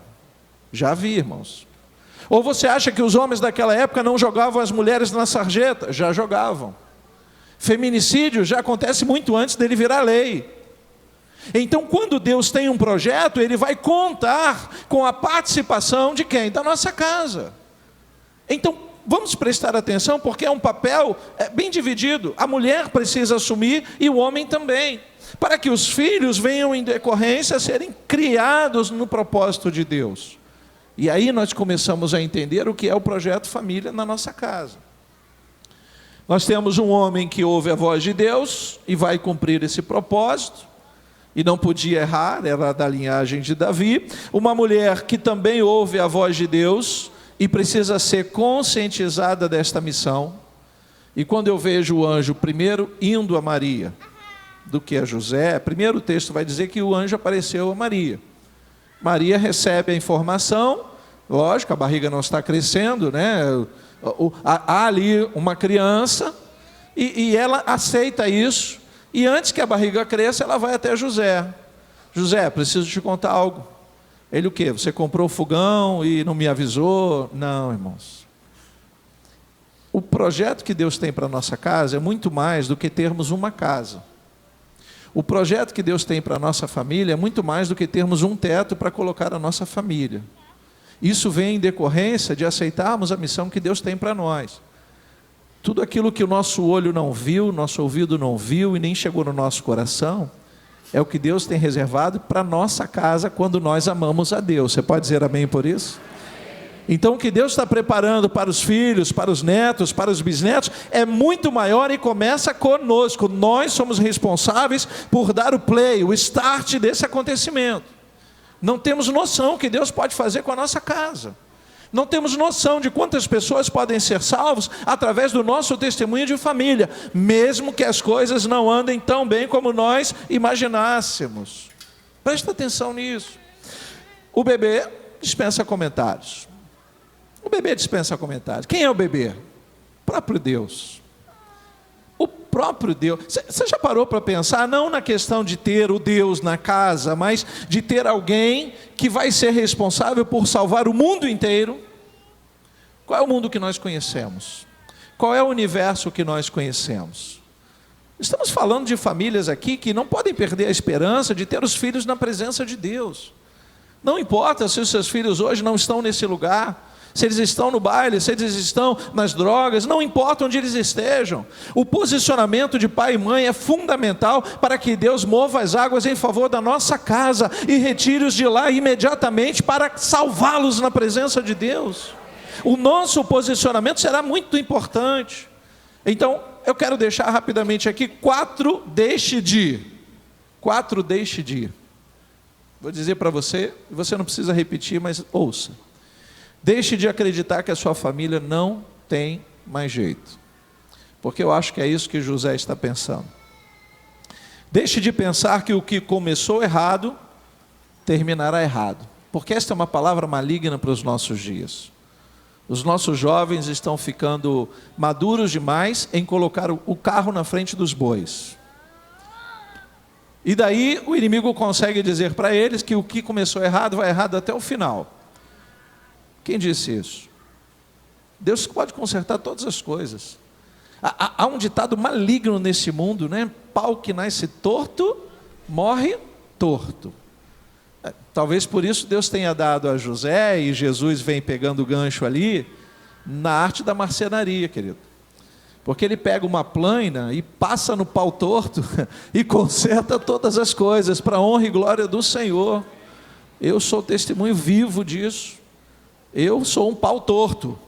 Já havia, irmãos. Ou você acha que os homens daquela época não jogavam as mulheres na sarjeta? Já jogavam. Feminicídio já acontece muito antes dele virar lei. Então, quando Deus tem um projeto, Ele vai contar com a participação de quem? Da nossa casa. Então, vamos prestar atenção, porque é um papel bem dividido. A mulher precisa assumir e o homem também, para que os filhos venham em decorrência a serem criados no propósito de Deus. E aí nós começamos a entender o que é o projeto família na nossa casa. Nós temos um homem que ouve a voz de Deus e vai cumprir esse propósito, e não podia errar, era da linhagem de Davi. Uma mulher que também ouve a voz de Deus e precisa ser conscientizada desta missão. E quando eu vejo o anjo primeiro indo a Maria, do que a José, primeiro o texto vai dizer que o anjo apareceu a Maria. Maria recebe a informação, lógico, a barriga não está crescendo, né? Há ali uma criança, e ela aceita isso, e antes que a barriga cresça, ela vai até José. José, preciso te contar algo. Ele o quê? Você comprou fogão e não me avisou? Não, irmãos. O projeto que Deus tem para a nossa casa é muito mais do que termos uma casa. O projeto que Deus tem para a nossa família é muito mais do que termos um teto para colocar a nossa família. Isso vem em decorrência de aceitarmos a missão que Deus tem para nós. Tudo aquilo que o nosso olho não viu, nosso ouvido não viu e nem chegou no nosso coração, é o que Deus tem reservado para a nossa casa quando nós amamos a Deus. Você pode dizer amém por isso? Então o que Deus está preparando para os filhos, para os netos, para os bisnetos, é muito maior e começa conosco. Nós somos responsáveis por dar o play, o start desse acontecimento. Não temos noção que Deus pode fazer com a nossa casa. Não temos noção de quantas pessoas podem ser salvos através do nosso testemunho de família, mesmo que as coisas não andem tão bem como nós imaginássemos. Presta atenção nisso. O bebê dispensa comentários. O bebê dispensa comentários. Quem é o bebê? O próprio Deus. O próprio Deus. Você já parou para pensar, não na questão de ter o Deus na casa, mas de ter alguém que vai ser responsável por salvar o mundo inteiro? Qual é o mundo que nós conhecemos? Qual é o universo que nós conhecemos? Estamos falando de famílias aqui que não podem perder a esperança de ter os filhos na presença de Deus. Não importa se os seus filhos hoje não estão nesse lugar, se eles estão no baile, se eles estão nas drogas, não importa onde eles estejam. O posicionamento de pai e mãe é fundamental para que Deus mova as águas em favor da nossa casa e retire-os de lá imediatamente para salvá-los na presença de Deus. O nosso posicionamento será muito importante. Então, eu quero deixar rapidamente aqui 4 deixe de. Vou dizer para você, você não precisa repetir, mas ouça. Deixe de acreditar que a sua família não tem mais jeito. Porque eu acho que é isso que José está pensando. Deixe de pensar que o que começou errado, terminará errado. Porque esta é uma palavra maligna para os nossos dias. Os nossos jovens estão ficando maduros demais em colocar o carro na frente dos bois. E daí o inimigo consegue dizer para eles que o que começou errado vai errado até o final. Quem disse isso? Deus pode consertar todas as coisas. Há um ditado maligno nesse mundo, né? Pau que nasce torto, morre torto. Talvez por isso Deus tenha dado a José, e Jesus vem pegando o gancho ali, na arte da marcenaria, querido. Porque ele pega uma plaina e passa no pau torto e conserta todas as coisas, para a honra e glória do Senhor. Eu sou testemunho vivo disso. Eu sou um pau torto.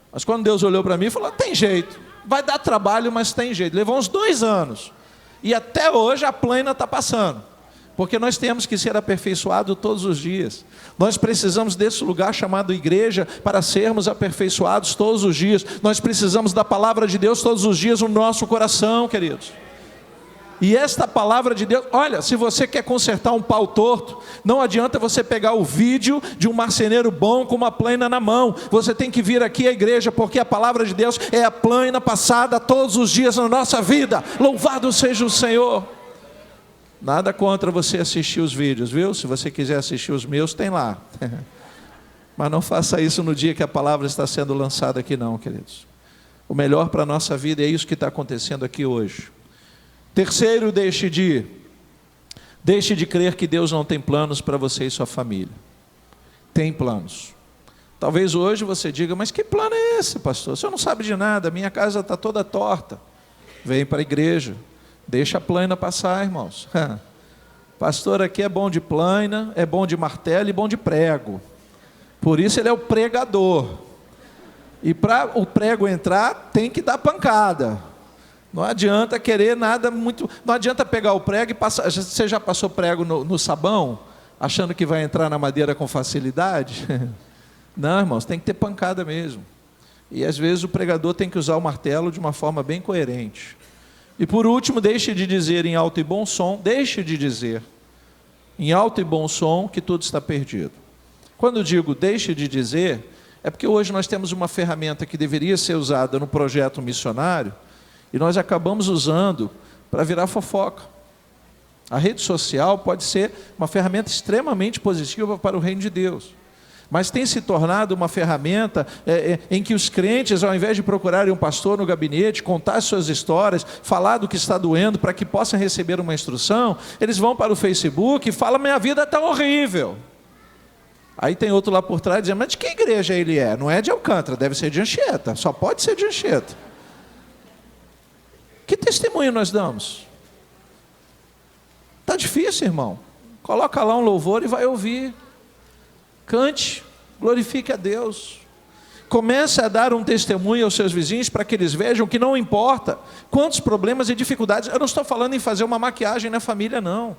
Mas quando Deus olhou para mim e falou, tem jeito, vai dar trabalho, mas tem jeito. Levou uns 2 anos. E até hoje a plaina está passando. Porque nós temos que ser aperfeiçoados todos os dias. Nós precisamos desse lugar chamado igreja para sermos aperfeiçoados todos os dias. Nós precisamos da palavra de Deus todos os dias no nosso coração, queridos. E esta palavra de Deus, olha, se você quer consertar um pau torto, não adianta você pegar o vídeo de um marceneiro bom com uma plaina na mão. Você tem que vir aqui à igreja, porque a palavra de Deus é a plaina passada todos os dias na nossa vida. Louvado seja o Senhor. Nada contra você assistir os vídeos, viu? Se você quiser assistir os meus, tem lá. Mas não faça isso no dia que a palavra está sendo lançada aqui não, queridos. O melhor para a nossa vida é isso que está acontecendo aqui hoje. Terceiro, deixe de crer que Deus não tem planos para você e sua família. Tem planos. Talvez hoje você diga, mas que plano é esse, pastor? O senhor não sabe de nada, minha casa está toda torta. Vem para a igreja, deixa a plaina passar, irmãos. Pastor aqui é bom de plaina, é bom de martelo e bom de prego. Por isso ele é o pregador. E para o prego entrar, tem que dar pancada. Não adianta querer nada muito... Não adianta pegar o prego e passar... Você já passou prego no sabão, achando que vai entrar na madeira com facilidade? Não, irmãos, tem que ter pancada mesmo. E às vezes o pregador tem que usar o martelo de uma forma bem coerente. E por último, deixe de dizer em alto e bom som, que tudo está perdido. Quando eu digo deixe de dizer, é porque hoje nós temos uma ferramenta que deveria ser usada no projeto missionário, e nós acabamos usando para virar fofoca. A rede social pode ser uma ferramenta extremamente positiva para o reino de Deus, mas tem se tornado uma ferramenta em que os crentes, ao invés de procurarem um pastor no gabinete, contar suas histórias, falar do que está doendo para que possam receber uma instrução, eles vão para o Facebook e falam, minha vida está horrível. Aí tem outro lá por trás dizendo, mas de que igreja ele é? Não é de Alcântara, deve ser de Anchieta, só pode ser de Anchieta. Que testemunho nós damos? Está difícil, irmão. Coloca lá um louvor e vai ouvir. Cante, glorifique a Deus. Comece a dar um testemunho aos seus vizinhos para que eles vejam que não importa quantos problemas e dificuldades. Eu não estou falando em fazer uma maquiagem na família, não.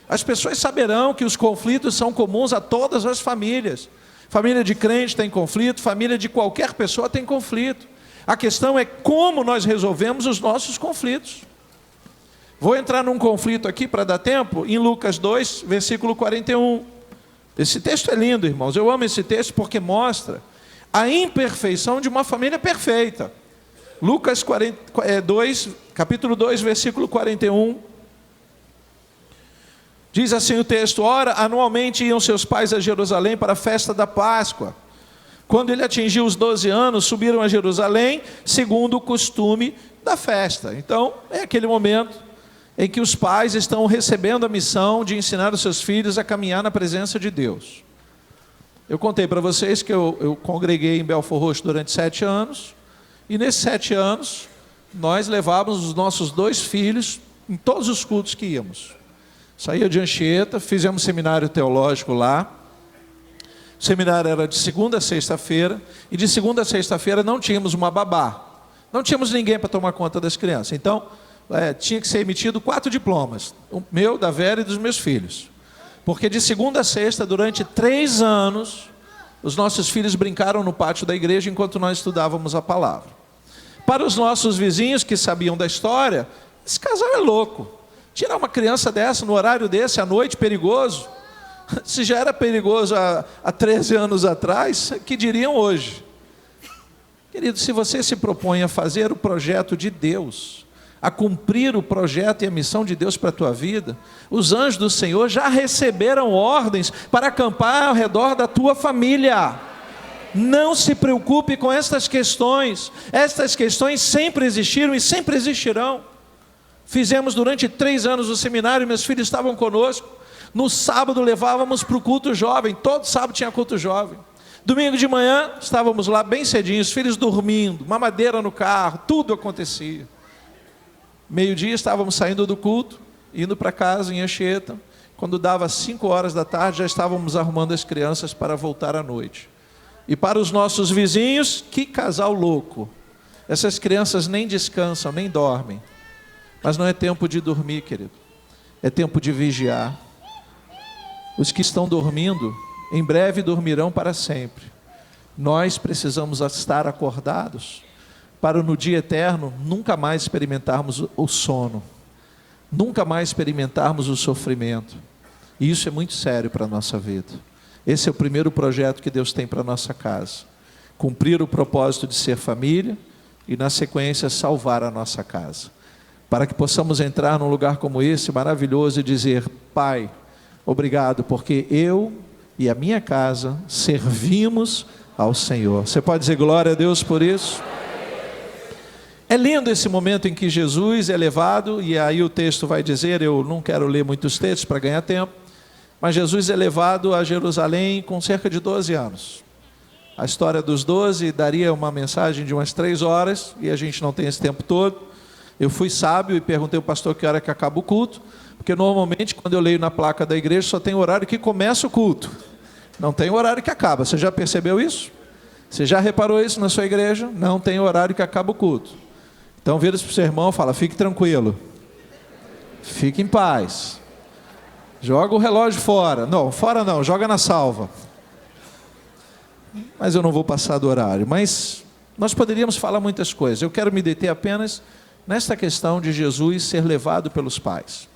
As pessoas saberão que os conflitos são comuns a todas as famílias. Família de crente tem conflito, família de qualquer pessoa tem conflito. A questão é como nós resolvemos os nossos conflitos. Vou entrar num conflito aqui para dar tempo, em Lucas 2, versículo 41. Esse texto é lindo, irmãos. Eu amo esse texto porque mostra a imperfeição de uma família perfeita. Lucas 2, capítulo 2, versículo 41. Diz assim o texto: ora, anualmente iam seus pais a Jerusalém para a festa da Páscoa. Quando ele atingiu os 12 anos, subiram a Jerusalém, segundo o costume da festa. Então, é aquele momento em que os pais estão recebendo a missão de ensinar os seus filhos a caminhar na presença de Deus. Eu contei para vocês que eu congreguei em Belford Roxo durante 7 anos, e nesses 7 anos, nós levávamos os nossos 2 filhos em todos os cultos que íamos. Saía de Anchieta, fizemos seminário teológico lá. O seminário era de segunda a sexta-feira, e de segunda a sexta-feira não tínhamos uma babá, não tínhamos ninguém para tomar conta das crianças. Então, tinha que ser emitido 4 diplomas, o meu, da Vera e dos meus filhos. Porque de segunda a sexta, durante 3 anos, os nossos filhos brincaram no pátio da igreja enquanto nós estudávamos a palavra. Para os nossos vizinhos que sabiam da história, esse casal é louco. Tirar uma criança dessa, no horário desse, à noite, perigoso. Se já era perigoso há 13 anos atrás, que diriam hoje? Querido, se você se propõe a fazer o projeto de Deus, a cumprir o projeto e a missão de Deus para a tua vida, os anjos do Senhor já receberam ordens para acampar ao redor da tua família. Não se preocupe com estas questões sempre existiram e sempre existirão. Fizemos durante 3 anos o seminário, meus filhos estavam conosco. No sábado levávamos para o culto jovem, todo sábado tinha culto jovem. Domingo de manhã estávamos lá bem cedinho, os filhos dormindo, mamadeira no carro, tudo acontecia. Meio-dia estávamos saindo do culto, indo para casa em Anchieta. Quando dava 5 horas da tarde, já estávamos arrumando as crianças para voltar à noite. E para os nossos vizinhos, que casal louco. Essas crianças nem descansam, nem dormem. Mas não é tempo de dormir, querido. É tempo de vigiar. Os que estão dormindo, em breve dormirão para sempre. Nós precisamos estar acordados para no dia eterno nunca mais experimentarmos o sono, nunca mais experimentarmos o sofrimento. E isso é muito sério para a nossa vida. Esse é o primeiro projeto que Deus tem para a nossa casa. Cumprir o propósito de ser família e, na sequência, salvar a nossa casa. Para que possamos entrar num lugar como esse, maravilhoso, e dizer: Pai, obrigado, porque eu e a minha casa servimos ao Senhor. Você pode dizer glória a Deus por isso? É lindo esse momento em que Jesus é levado, e aí o texto vai dizer, eu não quero ler muitos textos para ganhar tempo, mas Jesus é levado a Jerusalém com cerca de 12 anos. A história dos 12 daria uma mensagem de umas 3 horas, e a gente não tem esse tempo todo. Eu fui sábio e perguntei ao pastor que hora que acaba o culto, porque normalmente quando eu leio na placa da igreja só tem horário que começa o culto, não tem horário que acaba. Você já percebeu isso? Você já reparou isso na sua igreja? Não tem horário que acaba o culto. Então vira para o seu irmão e fala: fique tranquilo, fique em paz, joga o relógio fora. Não, fora não, joga na salva. Mas eu não vou passar do horário. Mas nós poderíamos falar muitas coisas. Eu quero me deter apenas nesta questão de Jesus ser levado pelos pais.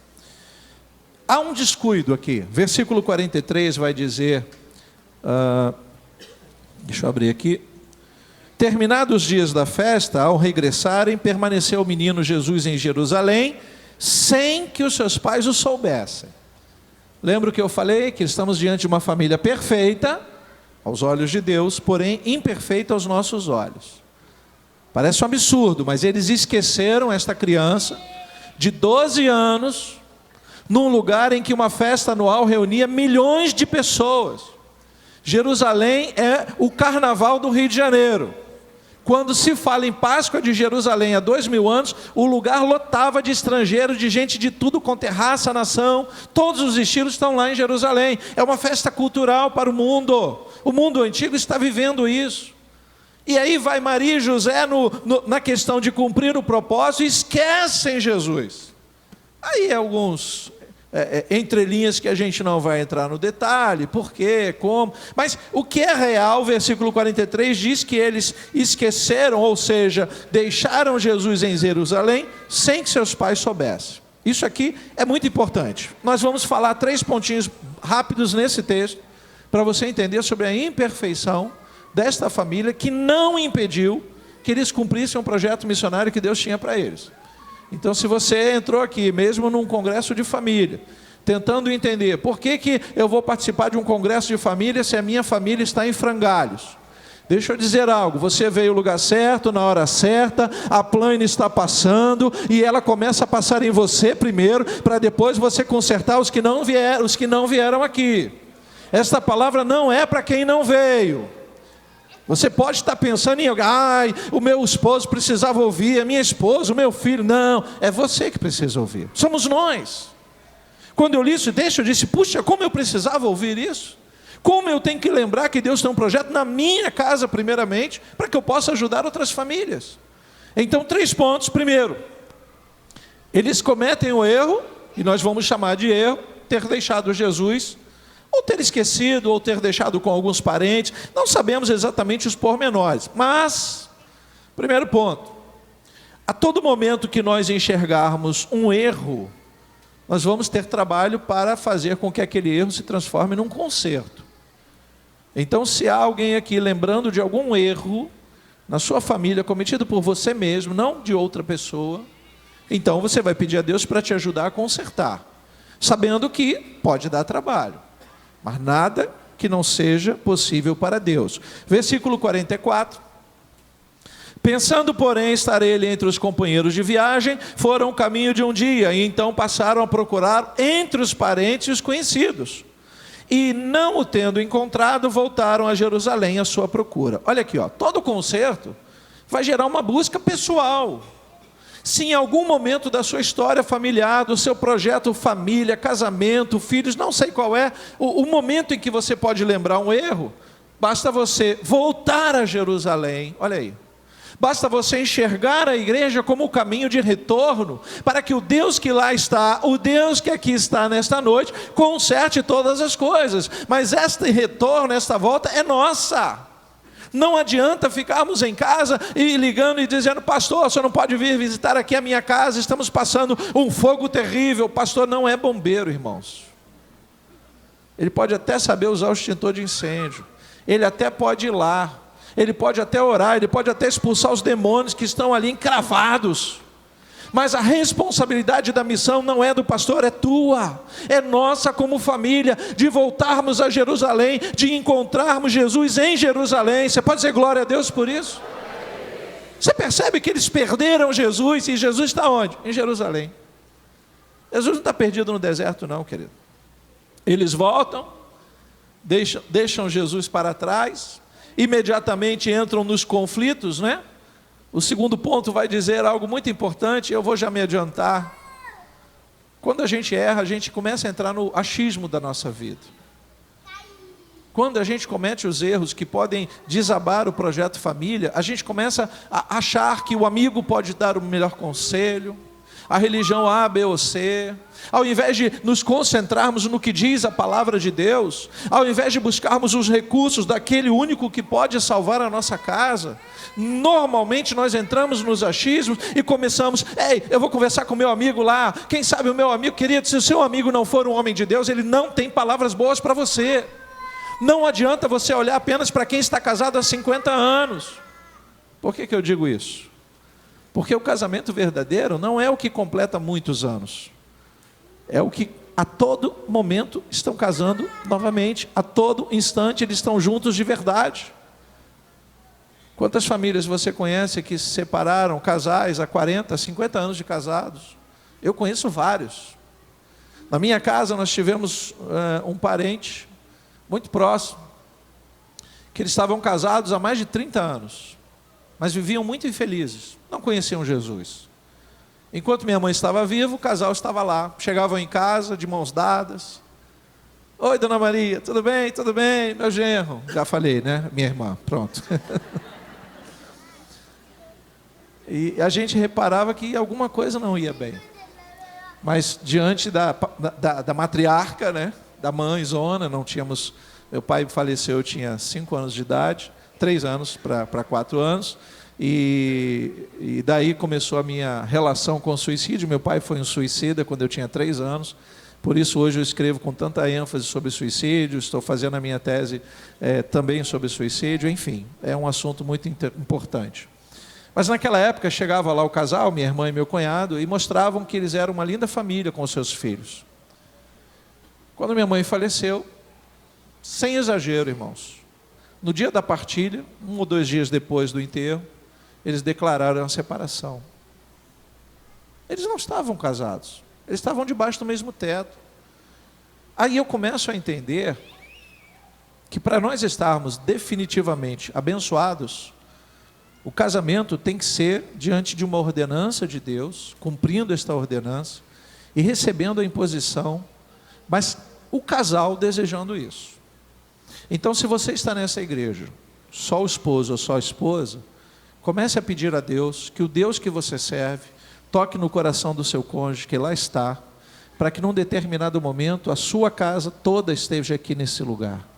Há um descuido aqui. Versículo 43 vai dizer, deixa eu abrir aqui. Terminados os dias da festa, ao regressarem, permaneceu o menino Jesus em Jerusalém, sem que os seus pais o soubessem. Lembra que eu falei que estamos diante de uma família perfeita, aos olhos de Deus, porém imperfeita aos nossos olhos. Parece um absurdo, mas eles esqueceram esta criança de 12 anos, num lugar em que uma festa anual reunia milhões de pessoas. Jerusalém é o carnaval do Rio de Janeiro. Quando se fala em Páscoa de Jerusalém há 2000 anos, o lugar lotava de estrangeiros, de gente de tudo quanto é raça, nação, todos os estilos estão lá em Jerusalém. É uma festa cultural para o mundo. O mundo antigo está vivendo isso. E aí vai Maria e José na questão de cumprir o propósito e esquecem Jesus. Aí alguns entrelinhas que a gente não vai entrar no detalhe, por quê, como, mas o que é real, o versículo 43 diz que eles esqueceram, ou seja, deixaram Jesus em Jerusalém sem que seus pais soubessem. Isso aqui é muito importante. Nós vamos falar 3 pontinhos rápidos nesse texto, para você entender sobre a imperfeição desta família, que não impediu que eles cumprissem um projeto missionário que Deus tinha para eles. Então, se você entrou aqui, mesmo num congresso de família, tentando entender por que eu vou participar de um congresso de família se a minha família está em frangalhos, deixa eu dizer algo, você veio no lugar certo, na hora certa, a plana está passando, e ela começa a passar em você primeiro, para depois você consertar os que não vieram aqui. Esta palavra não é para quem não veio. Você pode estar pensando em alguém, o meu esposo precisava ouvir, a minha esposa, o meu filho. Não, é você que precisa ouvir. Somos nós. Quando eu li isso, eu disse, puxa, como eu precisava ouvir isso? Como eu tenho que lembrar que Deus tem um projeto na minha casa, primeiramente, para que eu possa ajudar outras famílias. Então, 3 pontos. Primeiro, eles cometem o erro, e nós vamos chamar de erro, ter deixado Jesus, ou ter esquecido, ou ter deixado com alguns parentes, não sabemos exatamente os pormenores, mas, primeiro ponto, a todo momento que nós enxergarmos um erro, nós vamos ter trabalho para fazer com que aquele erro se transforme num conserto. Então, se há alguém aqui lembrando de algum erro na sua família, cometido por você mesmo, não de outra pessoa, então você vai pedir a Deus para te ajudar a consertar, sabendo que pode dar trabalho, mas nada que não seja possível para Deus. Versículo 44. Pensando, porém, estar ele entre os companheiros de viagem, foram o caminho de um dia, e então passaram a procurar entre os parentes e os conhecidos. E não o tendo encontrado, voltaram a Jerusalém à sua procura. Olha aqui, todo concerto vai gerar uma busca pessoal. Se em algum momento da sua história familiar, do seu projeto família, casamento, filhos, não sei qual é o momento em que você pode lembrar um erro, basta você voltar a Jerusalém, olha aí, basta você enxergar a igreja como o caminho de retorno, para que o Deus que lá está, o Deus que aqui está nesta noite, conserte todas as coisas. Mas este retorno, esta volta é nossa. Não adianta ficarmos em casa e ligando e dizendo, pastor, o senhor não pode vir visitar aqui a minha casa, estamos passando um fogo terrível. O pastor não é bombeiro, irmãos. Ele pode até saber usar o extintor de incêndio, ele até pode ir lá, ele pode até orar, ele pode até expulsar os demônios que estão ali encravados. Mas a responsabilidade da missão não é do pastor, é tua, é nossa como família, de voltarmos a Jerusalém, de encontrarmos Jesus em Jerusalém. Você pode dizer glória a Deus por isso? Você percebe que eles perderam Jesus, e Jesus está onde? Em Jerusalém. Jesus não está perdido no deserto não, querido. Eles voltam, deixam Jesus para trás, imediatamente entram nos conflitos, né? O segundo ponto vai dizer algo muito importante, eu vou já me adiantar. Quando a gente erra, a gente começa a entrar no achismo da nossa vida. Quando a gente comete os erros que podem desabar o projeto família, a gente começa a achar que o amigo pode dar o melhor conselho, a religião A, B ou C. Ao invés de nos concentrarmos no que diz a palavra de Deus, ao invés de buscarmos os recursos daquele único que pode salvar a nossa casa, normalmente nós entramos nos achismos e começamos, eu vou conversar com o meu amigo lá, quem sabe o meu amigo, querido, se o seu amigo não for um homem de Deus, ele não tem palavras boas para você. Não adianta você olhar apenas para quem está casado há 50 anos. Por que eu digo isso? Porque o casamento verdadeiro não é o que completa muitos anos, é o que a todo momento estão casando novamente, a todo instante eles estão juntos de verdade. Quantas famílias você conhece que se separaram, casais há 40, 50 anos de casados? Eu conheço vários. Na minha casa nós tivemos um parente muito próximo, que eles estavam casados há mais de 30 anos, mas viviam muito infelizes, não conheciam Jesus. Enquanto minha mãe estava viva, o casal estava lá, chegavam em casa de mãos dadas. Oi, dona Maria, tudo bem? Tudo bem? Meu genro. Já falei, né? Minha irmã, pronto. E a gente reparava que alguma coisa não ia bem. Mas diante da matriarca, né? Da mãezona, não tínhamos... Meu pai faleceu, eu tinha 5 anos de idade, 3 anos para 4 anos. E daí começou a minha relação com o suicídio. Meu pai foi um suicida quando eu tinha 3 anos. Por isso hoje eu escrevo com tanta ênfase sobre suicídio, estou fazendo a minha tese também sobre suicídio, enfim, é um assunto muito importante. Mas naquela época chegava lá o casal, minha irmã e meu cunhado, e mostravam que eles eram uma linda família com os seus filhos. Quando minha mãe faleceu, sem exagero, irmãos, no dia da partilha, 1 ou 2 dias depois do enterro, eles declararam a separação. Eles não estavam casados, eles estavam debaixo do mesmo teto. Aí eu começo a entender que para nós estarmos definitivamente abençoados, o casamento tem que ser diante de uma ordenança de Deus, cumprindo esta ordenança e recebendo a imposição, mas o casal desejando isso. Então, se você está nessa igreja, só o esposo ou só a esposa, comece a pedir a Deus que o Deus que você serve toque no coração do seu cônjuge, que lá está, para que num determinado momento a sua casa toda esteja aqui nesse lugar.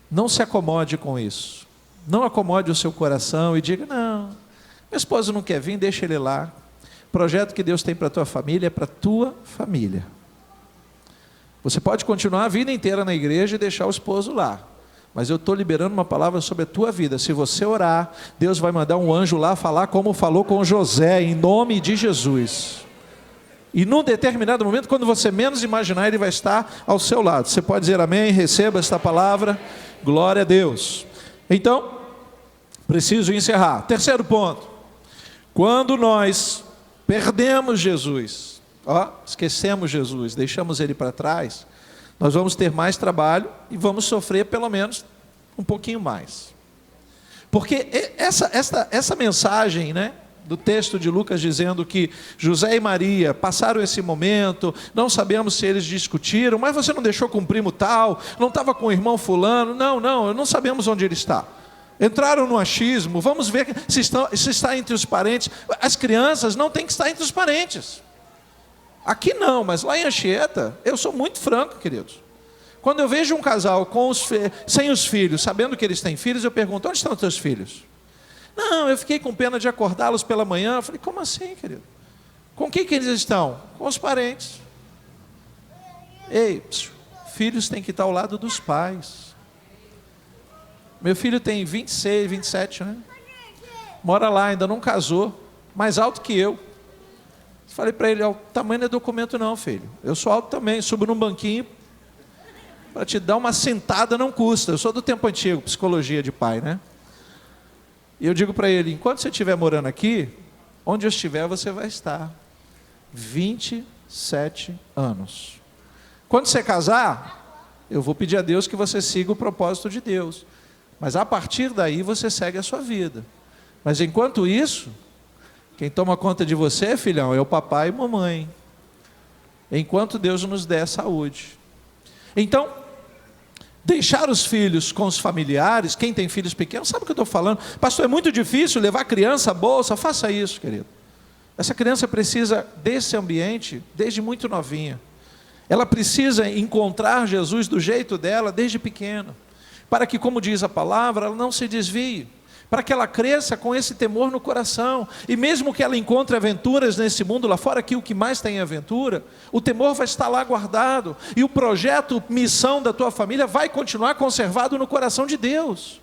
Não se acomode com isso. Não acomode o seu coração e diga, não, meu esposo não quer vir, deixa ele lá. O projeto que Deus tem para a tua família é para a tua família. Você pode continuar a vida inteira na igreja e deixar o esposo lá, mas eu estou liberando uma palavra sobre a tua vida. Se você orar, Deus vai mandar um anjo lá falar como falou com José, em nome de Jesus. E num determinado momento, quando você menos imaginar, ele vai estar ao seu lado. Você pode dizer amém, receba esta palavra, glória a Deus. Então, preciso encerrar. Terceiro ponto, quando nós perdemos Jesus, esquecemos Jesus, deixamos ele para trás, nós vamos ter mais trabalho e vamos sofrer pelo menos um pouquinho mais. Porque essa mensagem, né, do texto de Lucas dizendo que José e Maria passaram esse momento, não sabemos se eles discutiram, mas você não deixou com o primo tal, não estava com o irmão fulano, não sabemos onde ele está. Entraram no achismo, vamos ver se está entre os parentes. As crianças não têm que estar entre os parentes. Aqui não, mas lá em Anchieta, eu sou muito franco, queridos. Quando eu vejo um casal sem os filhos, sabendo que eles têm filhos, eu pergunto, onde estão os teus filhos? Não, eu fiquei com pena de acordá-los pela manhã. Eu falei, como assim, querido? Com quem que eles estão? Com os parentes. Ei, filhos têm que estar ao lado dos pais. Meu filho tem 26, 27, né? Mora lá, ainda não casou, mais alto que eu. Falei para ele, o tamanho não é documento não, filho. Eu sou alto também, subo num banquinho, para te dar uma sentada não custa. Eu sou do tempo antigo, psicologia de pai, né? E eu digo para ele, enquanto você estiver morando aqui, onde eu estiver você vai estar. 27 anos. Quando você casar, eu vou pedir a Deus que você siga o propósito de Deus. Mas a partir daí você segue a sua vida. Mas enquanto isso, quem toma conta de você, filhão, é o papai e mamãe. Enquanto Deus nos der saúde. Então, deixar os filhos com os familiares, quem tem filhos pequenos, sabe o que eu estou falando? Pastor, é muito difícil levar a criança à bolsa. Faça isso, querido. Essa criança precisa desse ambiente desde muito novinha. Ela precisa encontrar Jesus do jeito dela desde pequena. Para que, como diz a palavra, ela não se desvie. Para que ela cresça com esse temor no coração. E mesmo que ela encontre aventuras nesse mundo lá fora, que o que mais tem é aventura, o temor vai estar lá guardado. E o projeto, missão da tua família vai continuar conservado no coração de Deus.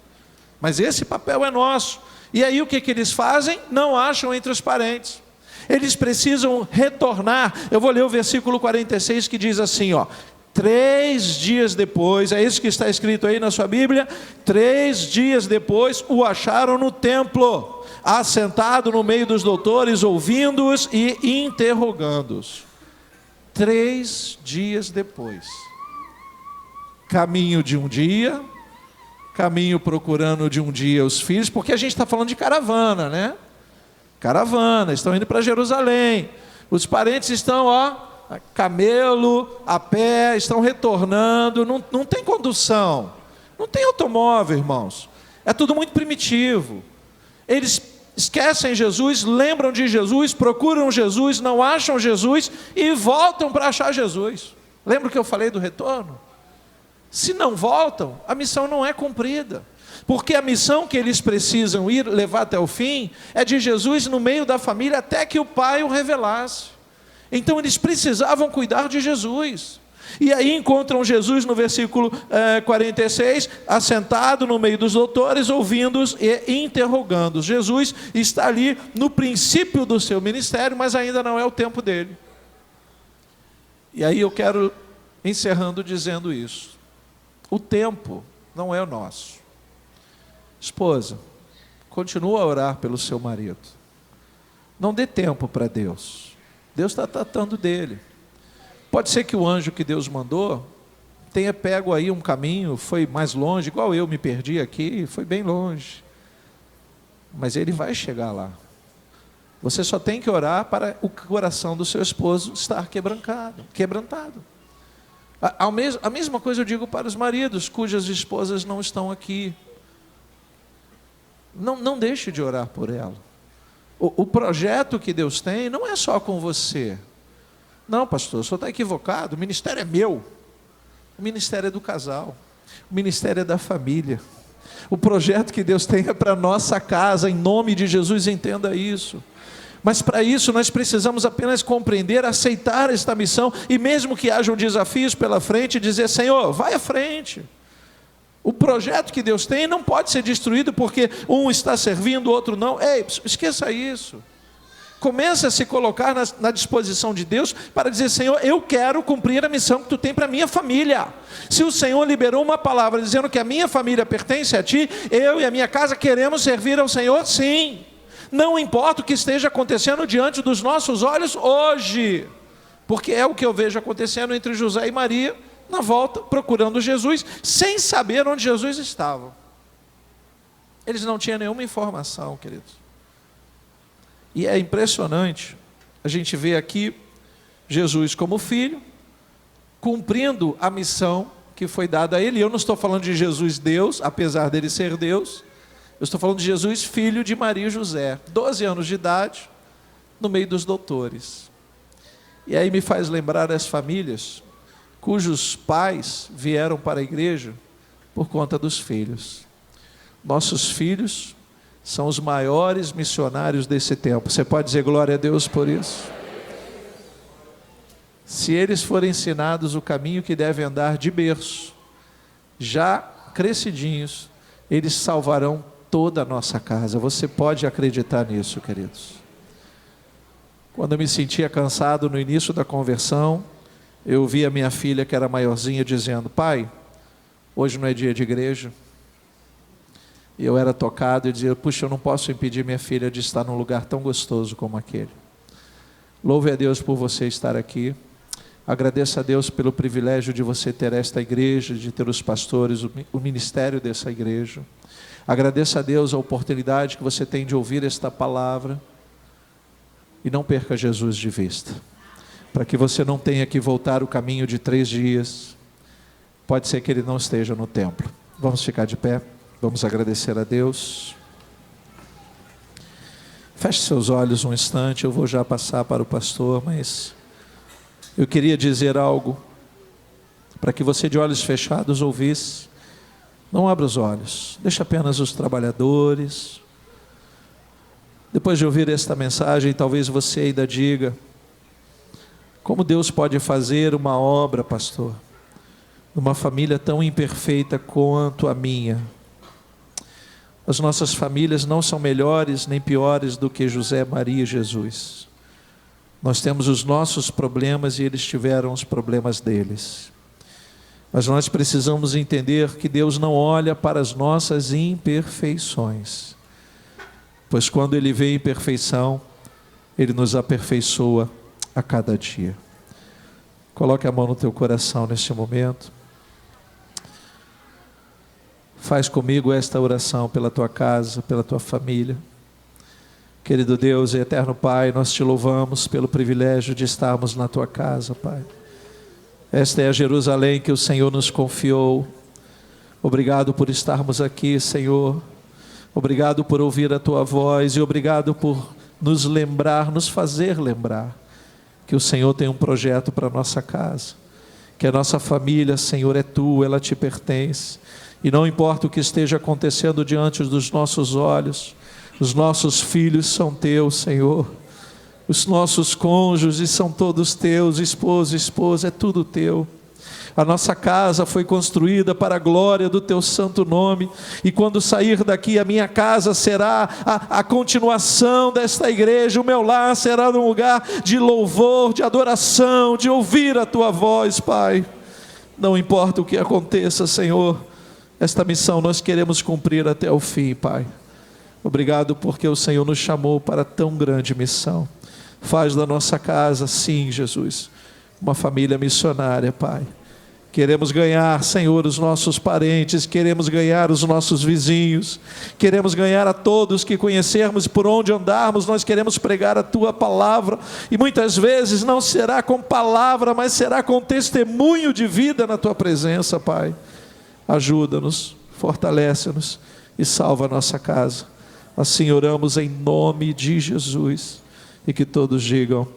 Mas esse papel é nosso. E aí o que eles fazem? Não acham entre os parentes. Eles precisam retornar. Eu vou ler o versículo 46 que diz assim, 3 dias depois, é isso que está escrito aí na sua Bíblia, 3 dias depois o acharam no templo, assentado no meio dos doutores, ouvindo-os e interrogando-os. 3 dias depois, caminho de um dia, caminho procurando de um dia os filhos, porque a gente está falando de caravana, né? Caravana, estão indo para Jerusalém, os parentes estão, a camelo, a pé, estão retornando, não tem condução, não tem automóvel, irmãos, é tudo muito primitivo. Eles esquecem Jesus, lembram de Jesus, procuram Jesus, não acham Jesus e voltam para achar Jesus. Lembra que eu falei do retorno? Se não voltam, a missão não é cumprida, porque a missão que eles precisam ir levar até o fim é de Jesus no meio da família até que o Pai o revelasse. Então eles precisavam cuidar de Jesus. E aí encontram Jesus no versículo 46, assentado no meio dos doutores, ouvindo-os e interrogando-os. Jesus está ali no princípio do seu ministério, mas ainda não é o tempo dele. E aí eu quero, encerrando, dizendo isso. O tempo não é o nosso. Esposa, continua a orar pelo seu marido. Não dê tempo para Deus. Deus está tratando dele. Pode ser que o anjo que Deus mandou tenha pego aí um caminho, foi mais longe, igual eu me perdi aqui, foi bem longe. Mas ele vai chegar lá. Você só tem que orar para o coração do seu esposo estar quebrantado. A mesma coisa eu digo para os maridos cujas esposas não estão aqui. Não deixe de orar por ela. O projeto que Deus tem não é só com você. Não, pastor, o senhor está equivocado, o ministério é meu. O ministério é do casal, o ministério é da família. O projeto que Deus tem é para a nossa casa, em nome de Jesus, entenda isso. Mas para isso nós precisamos apenas compreender, aceitar esta missão, e mesmo que hajam desafios pela frente, dizer: Senhor, vai à frente. O projeto que Deus tem não pode ser destruído porque um está servindo, o outro não. Ei, esqueça isso. Comece a se colocar na disposição de Deus para dizer: Senhor, eu quero cumprir a missão que Tu tem para a minha família. Se o Senhor liberou uma palavra dizendo que a minha família pertence a Ti, eu e a minha casa queremos servir ao Senhor, sim. Não importa o que esteja acontecendo diante dos nossos olhos hoje, porque é o que eu vejo acontecendo entre José e Maria, na volta, procurando Jesus, sem saber onde Jesus estava. Eles não tinham nenhuma informação, queridos. E é impressionante, a gente vê aqui Jesus como filho, cumprindo a missão que foi dada a ele. Eu não estou falando de Jesus Deus, apesar dele ser Deus. Eu estou falando de Jesus filho de Maria e José, 12 anos de idade, no meio dos doutores. E aí me faz lembrar as famílias cujos pais vieram para a igreja por conta dos filhos. Nossos filhos são os maiores missionários desse tempo. Você pode dizer glória a Deus por isso? Se eles forem ensinados o caminho que devem andar de berço, já crescidinhos, eles salvarão toda a nossa casa. Você pode acreditar nisso, queridos. Quando eu me sentia cansado no início da conversão, eu ouvi a minha filha, que era maiorzinha, dizendo: pai, hoje não é dia de igreja. E eu era tocado e dizia: puxa, eu não posso impedir minha filha de estar num lugar tão gostoso como aquele. Louve a Deus por você estar aqui. Agradeça a Deus pelo privilégio de você ter esta igreja, de ter os pastores, o ministério dessa igreja. Agradeça a Deus a oportunidade que você tem de ouvir esta palavra. E não perca Jesus de vista, para que você não tenha que voltar o caminho de 3 dias. Pode ser que Ele não esteja no templo. Vamos ficar de pé, vamos agradecer a Deus. Feche seus olhos um instante, eu vou já passar para o pastor, mas eu queria dizer algo, para que você de olhos fechados ouvisse. Não abra os olhos, deixa apenas os trabalhadores. Depois de ouvir esta mensagem, talvez você ainda diga: como Deus pode fazer uma obra, pastor, numa família tão imperfeita quanto a minha? As nossas famílias não são melhores nem piores do que José, Maria e Jesus. Nós temos os nossos problemas e eles tiveram os problemas deles. Mas nós precisamos entender que Deus não olha para as nossas imperfeições, pois quando Ele vê imperfeição, Ele nos aperfeiçoa a cada dia. Coloque a mão no teu coração neste momento. Faz comigo esta oração pela tua casa, pela tua família. Querido Deus e eterno Pai, nós te louvamos pelo privilégio de estarmos na tua casa, Pai. Esta é a Jerusalém que o Senhor nos confiou. Obrigado por estarmos aqui, Senhor. Obrigado por ouvir a tua voz e obrigado por nos lembrar, nos fazer lembrar que o Senhor tem um projeto para a nossa casa, que a nossa família, Senhor, é tua, ela te pertence, e não importa o que esteja acontecendo diante dos nossos olhos, os nossos filhos são teus, Senhor, os nossos cônjuges são todos teus, esposa, é tudo teu. A nossa casa foi construída para a glória do teu santo nome, e quando sair daqui, a minha casa será a continuação desta igreja, o meu lar será um lugar de louvor, de adoração, de ouvir a tua voz, Pai. Não importa o que aconteça, Senhor, esta missão nós queremos cumprir até o fim, Pai. Obrigado porque o Senhor nos chamou para tão grande missão. Faz da nossa casa, sim, Jesus, uma família missionária, Pai. Queremos ganhar, Senhor, os nossos parentes, queremos ganhar os nossos vizinhos, queremos ganhar a todos que conhecermos, por onde andarmos, nós queremos pregar a Tua palavra, e muitas vezes não será com palavra, mas será com testemunho de vida na Tua presença, Pai. Ajuda-nos, fortalece-nos e salva a nossa casa. Assim oramos em nome de Jesus, e que todos digam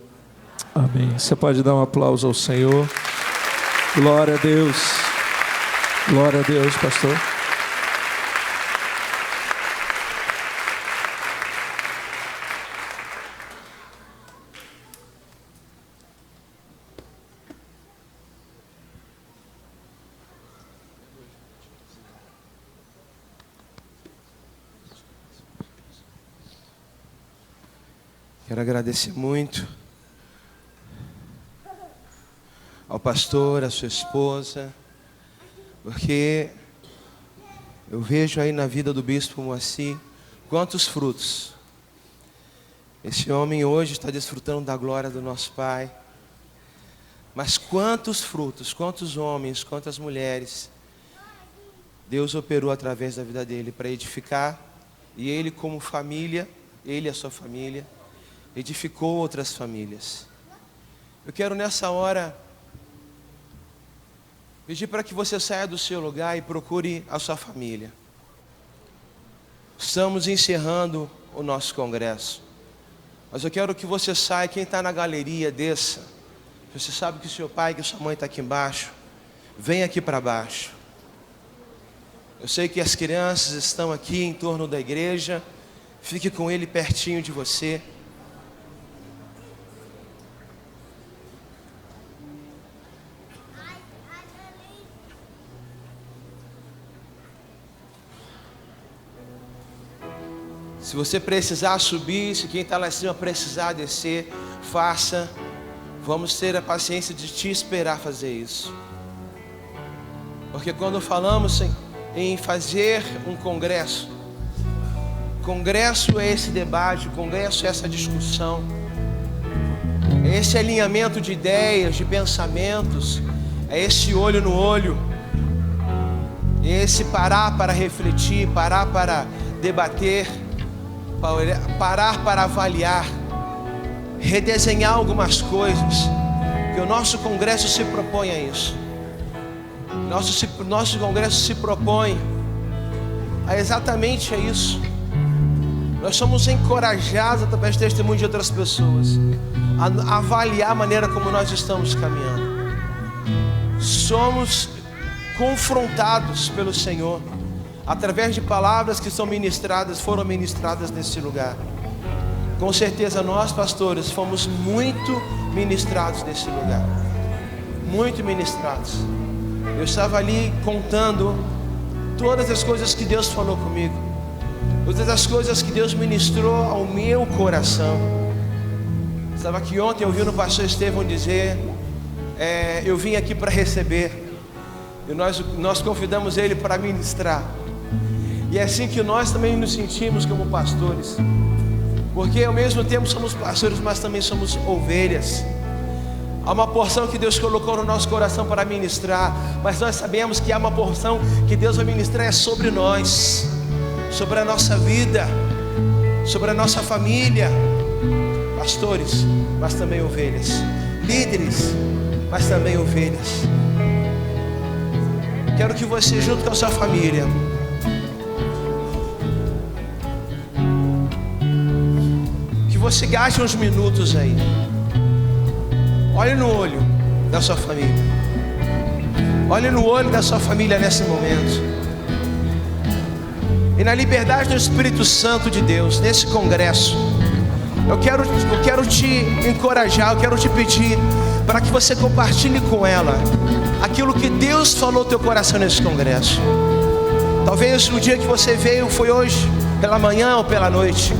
amém. Você pode dar um aplauso ao Senhor. Glória a Deus. Glória a Deus, pastor. Quero agradecer muito ao pastor, à sua esposa, porque eu vejo aí na vida do bispo Moacir quantos frutos. Esse homem hoje está desfrutando da glória do nosso Pai, mas quantos frutos, quantos homens, quantas mulheres Deus operou através da vida dele para edificar, e ele como família, ele e a sua família, edificou outras famílias. Eu quero nessa hora pedir para que você saia do seu lugar e procure a sua família. Estamos encerrando o nosso congresso, mas eu quero que você saia, quem está na galeria desça. Você sabe que o seu pai, que a sua mãe está aqui embaixo, vem aqui para baixo. Eu sei que as crianças estão aqui em torno da igreja, fique com ele pertinho de você. Se você precisar subir, se quem está lá em cima precisar descer, faça. Vamos ter a paciência de te esperar fazer isso. Porque quando falamos em fazer um congresso, congresso é esse debate, congresso é essa discussão, é esse alinhamento de ideias, de pensamentos, é esse olho no olho, é esse parar para refletir, parar para debater, parar para avaliar, redesenhar algumas coisas, que o nosso congresso se propõe a isso. Nosso congresso se propõe a exatamente a isso. Nós somos encorajados através do testemunho de outras pessoas a avaliar a maneira como nós estamos caminhando. Somos confrontados pelo Senhor através de palavras que foram ministradas nesse lugar. Com certeza nós, pastores, fomos muito ministrados nesse lugar. Muito ministrados. Eu estava ali contando todas as coisas que Deus falou comigo, todas as coisas que Deus ministrou ao meu coração. Estava aqui ontem ouvindo o pastor Estevão dizer, eu vim aqui para receber, e nós convidamos ele para ministrar. E é assim que nós também nos sentimos como pastores, porque ao mesmo tempo somos pastores, mas também somos ovelhas. Há uma porção que Deus colocou no nosso coração para ministrar, mas nós sabemos que há uma porção que Deus vai ministrar sobre nós, sobre a nossa vida, sobre a nossa família. Pastores, mas também ovelhas. Líderes, mas também ovelhas. Quero que você, junto com a sua família, que você gaste uns minutos aí. Olhe no olho da sua família. Olhe no olho da sua família nesse momento. E na liberdade do Espírito Santo de Deus, nesse congresso, Eu quero te encorajar, eu quero te pedir para que você compartilhe com ela aquilo que Deus falou no teu coração nesse congresso. Talvez o dia que você veio foi hoje, pela manhã ou pela noite.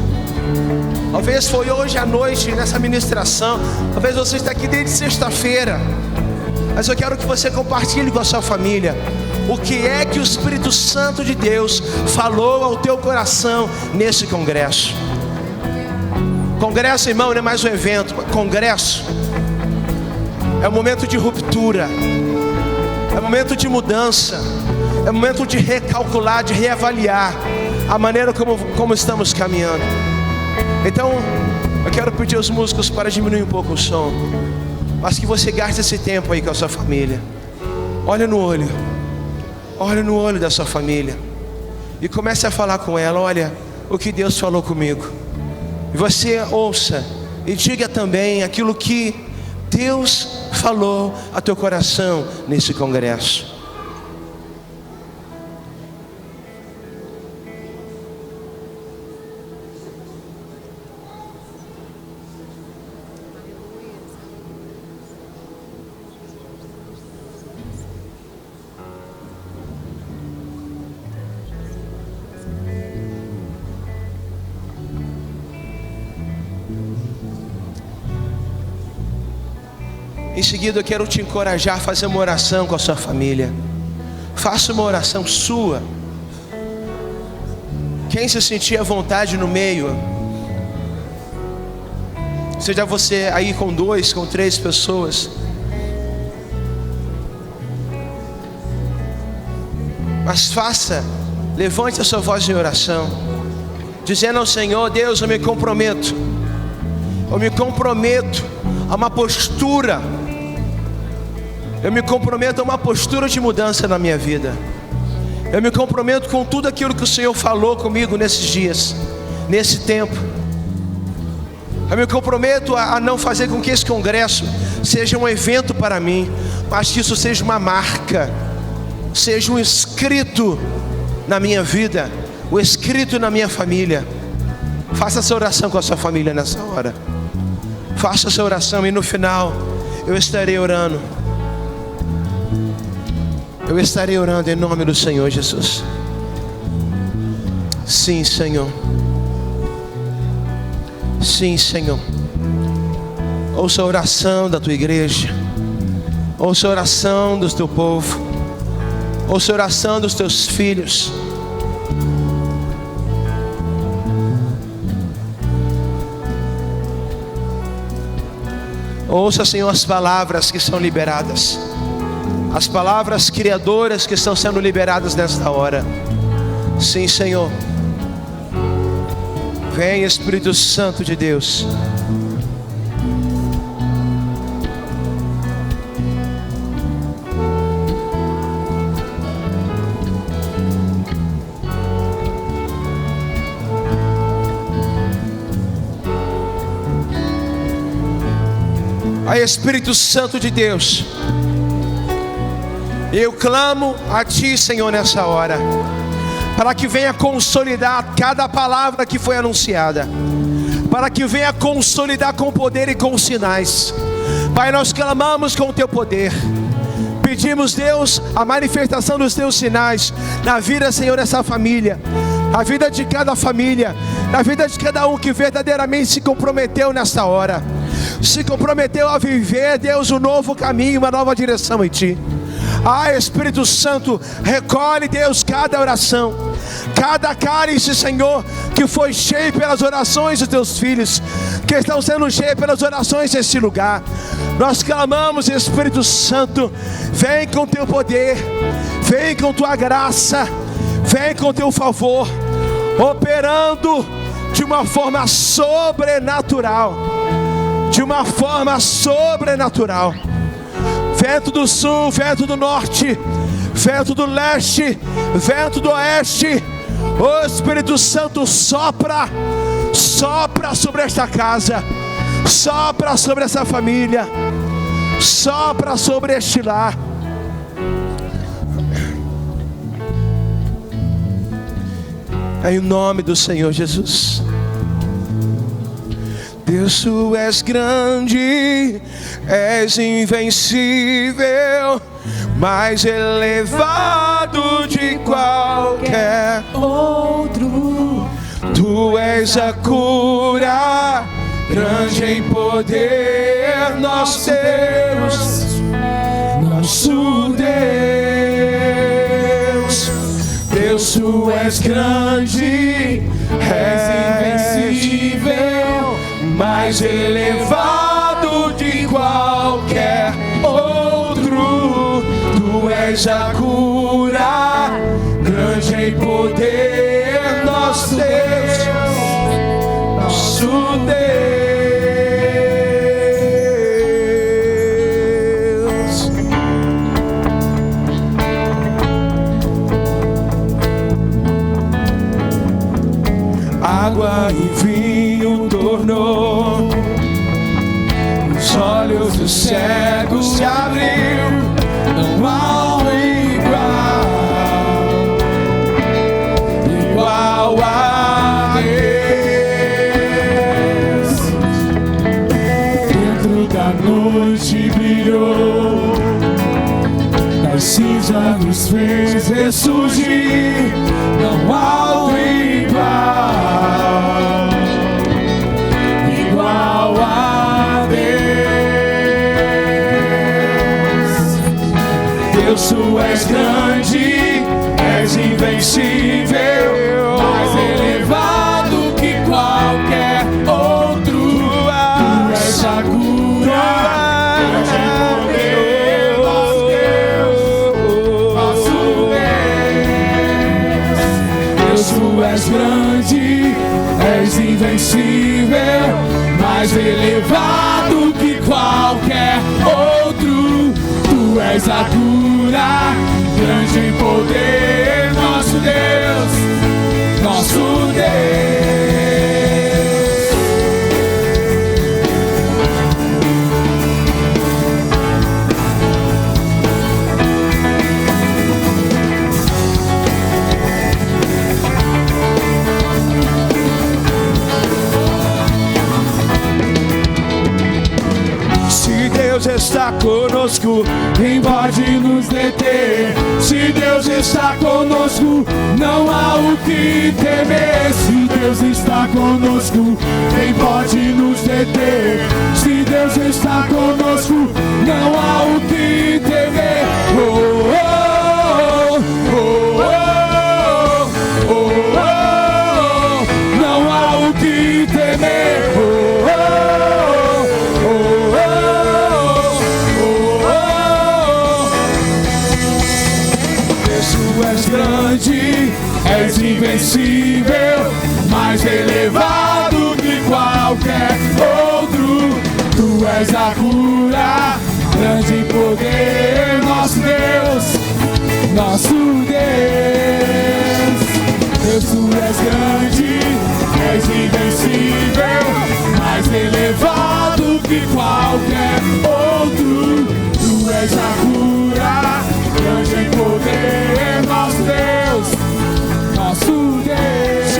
Talvez foi hoje à noite nessa ministração. Talvez você está aqui desde sexta-feira. Mas eu quero que você compartilhe com a sua família o que é que o Espírito Santo de Deus falou ao teu coração nesse congresso. Congresso, irmão, não é mais um evento. Congresso é um momento de ruptura, é um momento de mudança, é um momento de recalcular, de reavaliar a maneira como estamos caminhando. Então, eu quero pedir aos músicos para diminuir um pouco o som, mas que você gaste esse tempo aí com a sua família. Olha no olho da sua família e comece a falar com ela: olha o que Deus falou comigo. E você ouça e diga também aquilo que Deus falou a teu coração nesse congresso. Em seguida eu quero te encorajar a fazer uma oração com a sua família. Faça uma oração sua. Quem se sentir à vontade no meio, seja você aí com 2, com 3 pessoas, mas levante a sua voz em oração, dizendo ao Senhor: Deus, eu me comprometo a uma postura, eu me comprometo a uma postura de mudança na minha vida. Eu me comprometo com tudo aquilo que o Senhor falou comigo nesses dias, nesse tempo. Eu me comprometo a não fazer com que esse congresso seja um evento para mim, mas que isso seja uma marca, seja um escrito na minha vida, um escrito na minha família. Faça essa oração com a sua família nessa hora. Faça essa oração e no final eu estarei orando. Eu estarei orando em nome do Senhor Jesus. Sim, Senhor. Sim, Senhor. Ouça a oração da tua igreja. Ouça a oração do teu povo. Ouça a oração dos teus filhos. Ouça, Senhor, as palavras que são liberadas, as palavras criadoras que estão sendo liberadas nesta hora. Sim, Senhor. Vem, Espírito Santo de Deus. Aí, Espírito Santo de Deus, eu clamo a Ti, Senhor, nessa hora, para que venha consolidar cada palavra que foi anunciada, para que venha consolidar com poder e com sinais. Pai, nós clamamos com o Teu poder, pedimos, Deus, a manifestação dos Teus sinais na vida, Senhor, dessa família, na vida de cada família, na vida de cada um que verdadeiramente se comprometeu nesta hora, se comprometeu a viver, Deus, um novo caminho, uma nova direção em Ti. Ah, Espírito Santo, recolhe, Deus, cada oração, cada cálice, Senhor, que foi cheio pelas orações dos Teus filhos, que estão sendo cheios pelas orações deste lugar. Nós clamamos, Espírito Santo, vem com Teu poder, vem com Tua graça, vem com Teu favor, operando de uma forma sobrenatural, de uma forma sobrenatural. Vento do sul, vento do norte, vento do leste, vento do oeste, o Espírito Santo sopra, sopra sobre esta casa, sopra sobre essa família, sopra sobre este lar. Em nome do Senhor Jesus. Deus, tu és grande, és invencível, mais elevado de qualquer outro. Tu és a cura, grande em poder, nosso Deus, nosso Deus. Deus, tu és grande, és invencível, mais elevado de qualquer outro. Tu és a cura, grande em poder, nosso Deus, nosso Deus. Água e vinho tornou, os olhos dos cegos se abriu, não há igual a Deus. Dentro da noite brilhou, das cinzas nos fez ressurgir, não há igual a Deus. Deus, tu és grande, és invencível, mais elevado que qualquer outro. Tu és a cura, grande em poder, nosso Deus, nosso Deus. Deus, tu és grande, és invencível, mais elevado que qualquer outro. Tu és a cura, grande em poder, nosso Deus, nosso Deus. Deus está conosco, quem pode nos deter? Se Deus está conosco, não há o que temer. Se Deus está conosco, quem pode nos deter? Se Deus está conosco, não há o que temer. Oh, oh, oh, oh, oh, oh, oh. Não há o que temer. Oh, grande, és invencível, mais elevado que qualquer outro. Tu és a cura, grande em poder, nosso Deus, nosso Deus. Deus, tu és grande, és invencível, mais elevado que qualquer outro. Tu és a cura, grande em poder, nosso Deus, nosso Deus.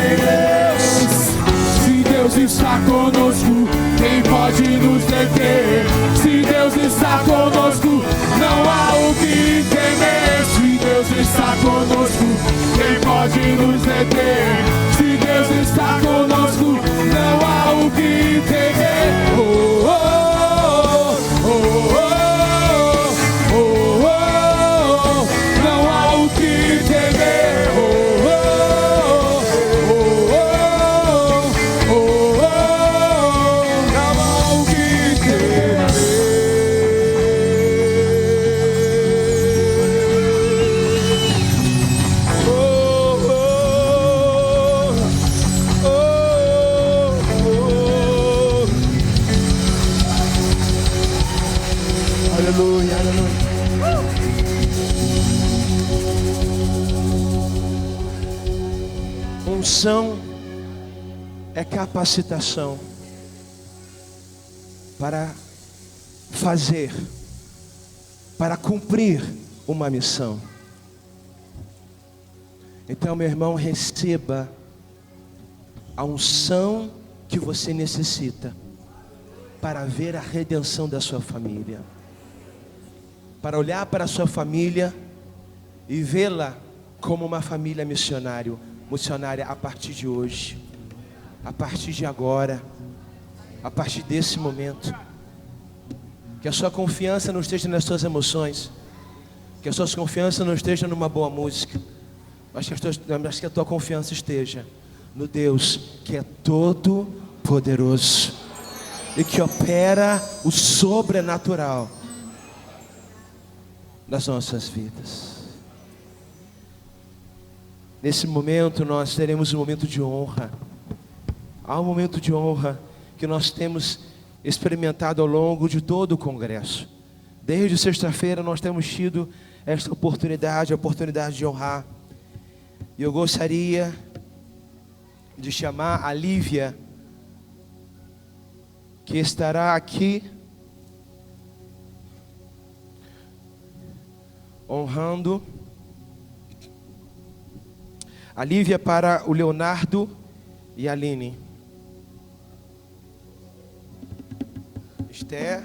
Se Deus está conosco, quem pode nos deter? Se Deus está conosco, não há o que temer. Se Deus está conosco, quem pode nos deter? Se Deus está conosco, não há o que temer. Oh, oh, oh, oh, oh. Aleluia, aleluia. Unção é capacitação para fazer, para cumprir uma missão. Então, meu irmão, receba a unção que você necessita para ver a redenção da sua família, para olhar para a sua família e vê-la como uma família missionária a partir de hoje, a partir de agora, a partir desse momento. Que a sua confiança não esteja nas suas emoções, que a sua confiança não esteja numa boa música, mas que a tua confiança esteja no Deus que é todo poderoso e que opera o sobrenatural nas nossas vidas. Nesse momento nós teremos um momento de honra. Há um momento de honra que nós temos experimentado ao longo de todo o congresso. Desde sexta-feira nós temos tido esta oportunidade, a oportunidade de honrar. E eu gostaria de chamar a Lívia, que estará aqui honrando. A Lívia para o Leonardo e a Aline. Esther.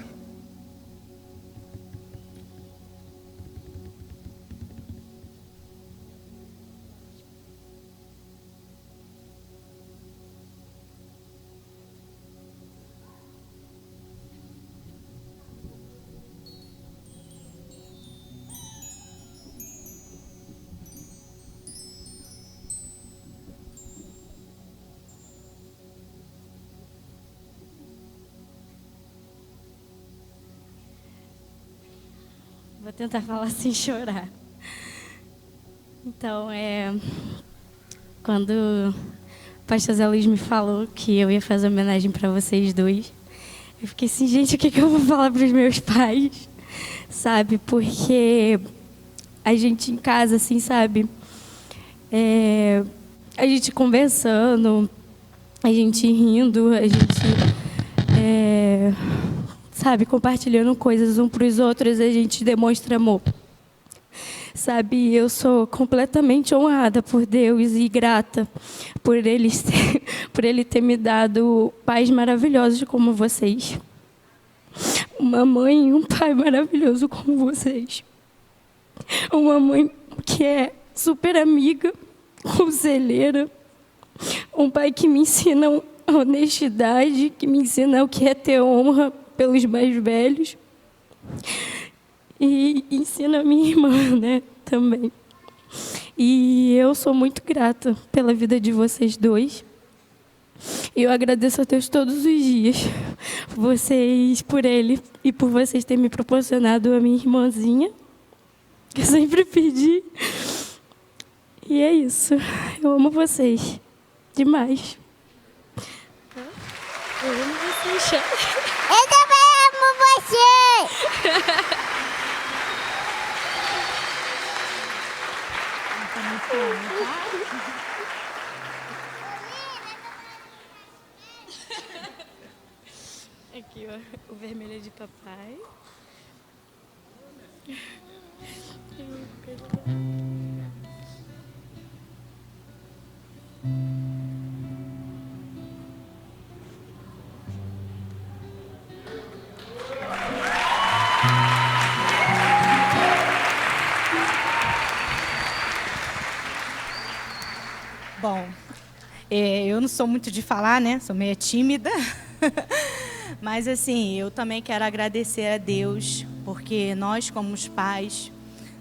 Vou tentar falar sem chorar. Então, quando o pastor Zé Luiz me falou que eu ia fazer homenagem para vocês dois, eu fiquei assim, gente, o que eu vou falar para os meus pais? Sabe, porque a gente em casa, assim, sabe, a gente conversando, a gente rindo, a gente... sabe, compartilhando coisas um para os outros, a gente demonstra amor. Sabe, eu sou completamente honrada por Deus e grata por Ele ter me dado pais maravilhosos como vocês. Uma mãe e um pai maravilhoso como vocês. Uma mãe que é super amiga, conselheira. Um pai que me ensina a honestidade, que me ensina o que é ter honra pelos mais velhos, e ensina a minha irmã, né, também. E eu sou muito grata pela vida de vocês dois. E eu agradeço a Deus todos os dias, por Ele e por vocês terem me proporcionado a minha irmãzinha, que eu sempre pedi. E é isso. Eu amo vocês demais. Eu amo vocês. Eu também amo você! Aqui, ó, o vermelho é de papai. Bom, eu não sou muito de falar, né? Sou meio tímida. Mas, assim, eu também quero agradecer a Deus, porque nós, como os pais,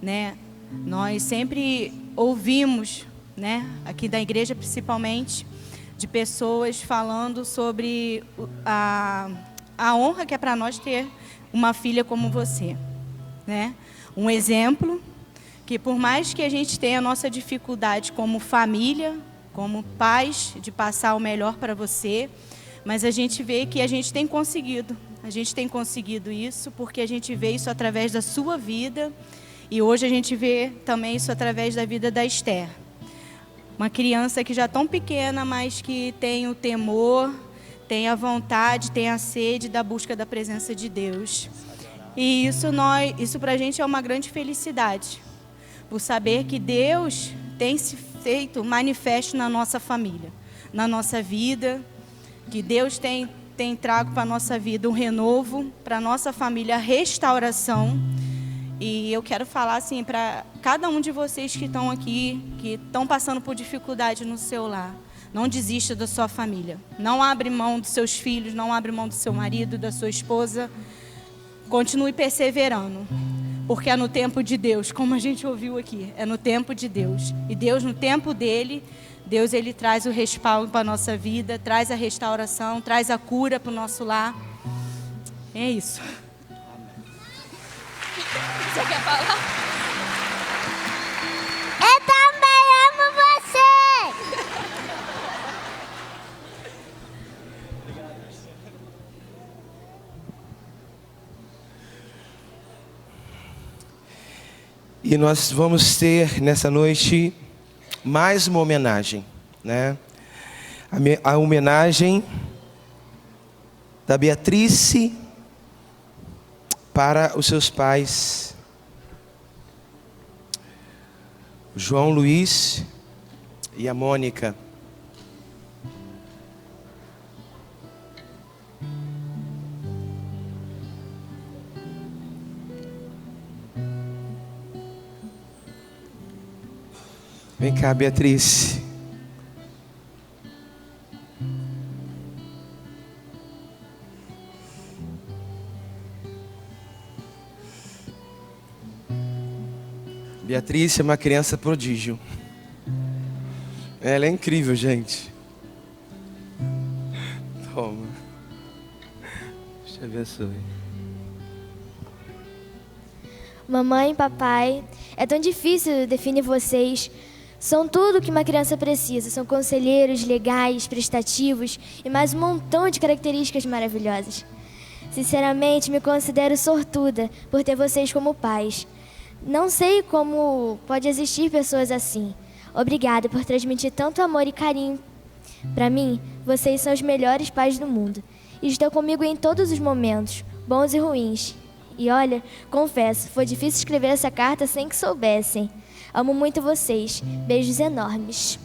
né? Nós sempre ouvimos, né? Aqui da igreja, principalmente, de pessoas falando sobre a honra que é para nós ter uma filha como você, né? Um exemplo que, por mais que a gente tenha a nossa dificuldade como família, como pais, de passar o melhor para você, mas a gente vê que a gente tem conseguido. A gente tem conseguido isso porque a gente vê isso através da sua vida e hoje a gente vê também isso através da vida da Esther. Uma criança que já é tão pequena, mas que tem o temor, tem a vontade, tem a sede da busca da presença de Deus. E isso para a gente é uma grande felicidade, por saber que Deus tem se feito manifesto na nossa família, na nossa vida, que Deus tem tem trago para a nossa vida um renovo, para a nossa família a restauração. E eu quero falar assim para cada um de vocês que estão aqui, que estão passando por dificuldade no seu lar. Não desista da sua família. Não abre mão dos seus filhos, não abre mão do seu marido, da sua esposa. Continue perseverando. Porque é no tempo de Deus, como a gente ouviu aqui. É no tempo de Deus. E Deus, no tempo dele, Deus, ele traz o respaldo para a nossa vida, traz a restauração, traz a cura para o nosso lar. É isso. Você quer falar? Eu também amo você! E nós vamos ter nessa noite mais uma homenagem, né? A homenagem da Beatrice para os seus pais, o João Luiz e a Mônica. Vem cá, Beatriz. Beatriz é uma criança prodígio. Ela é incrível, gente. Toma. Deus te abençoe. Mamãe e papai, é tão difícil definir vocês. São tudo que uma criança precisa. São conselheiros, legais, prestativos e mais um montão de características maravilhosas. Sinceramente, me considero sortuda por ter vocês como pais. Não sei como pode existir pessoas assim. Obrigada por transmitir tanto amor e carinho. Para mim, vocês são os melhores pais do mundo. E estão comigo em todos os momentos, bons e ruins. E olha, confesso, foi difícil escrever essa carta sem que soubessem. Amo muito vocês. Beijos enormes.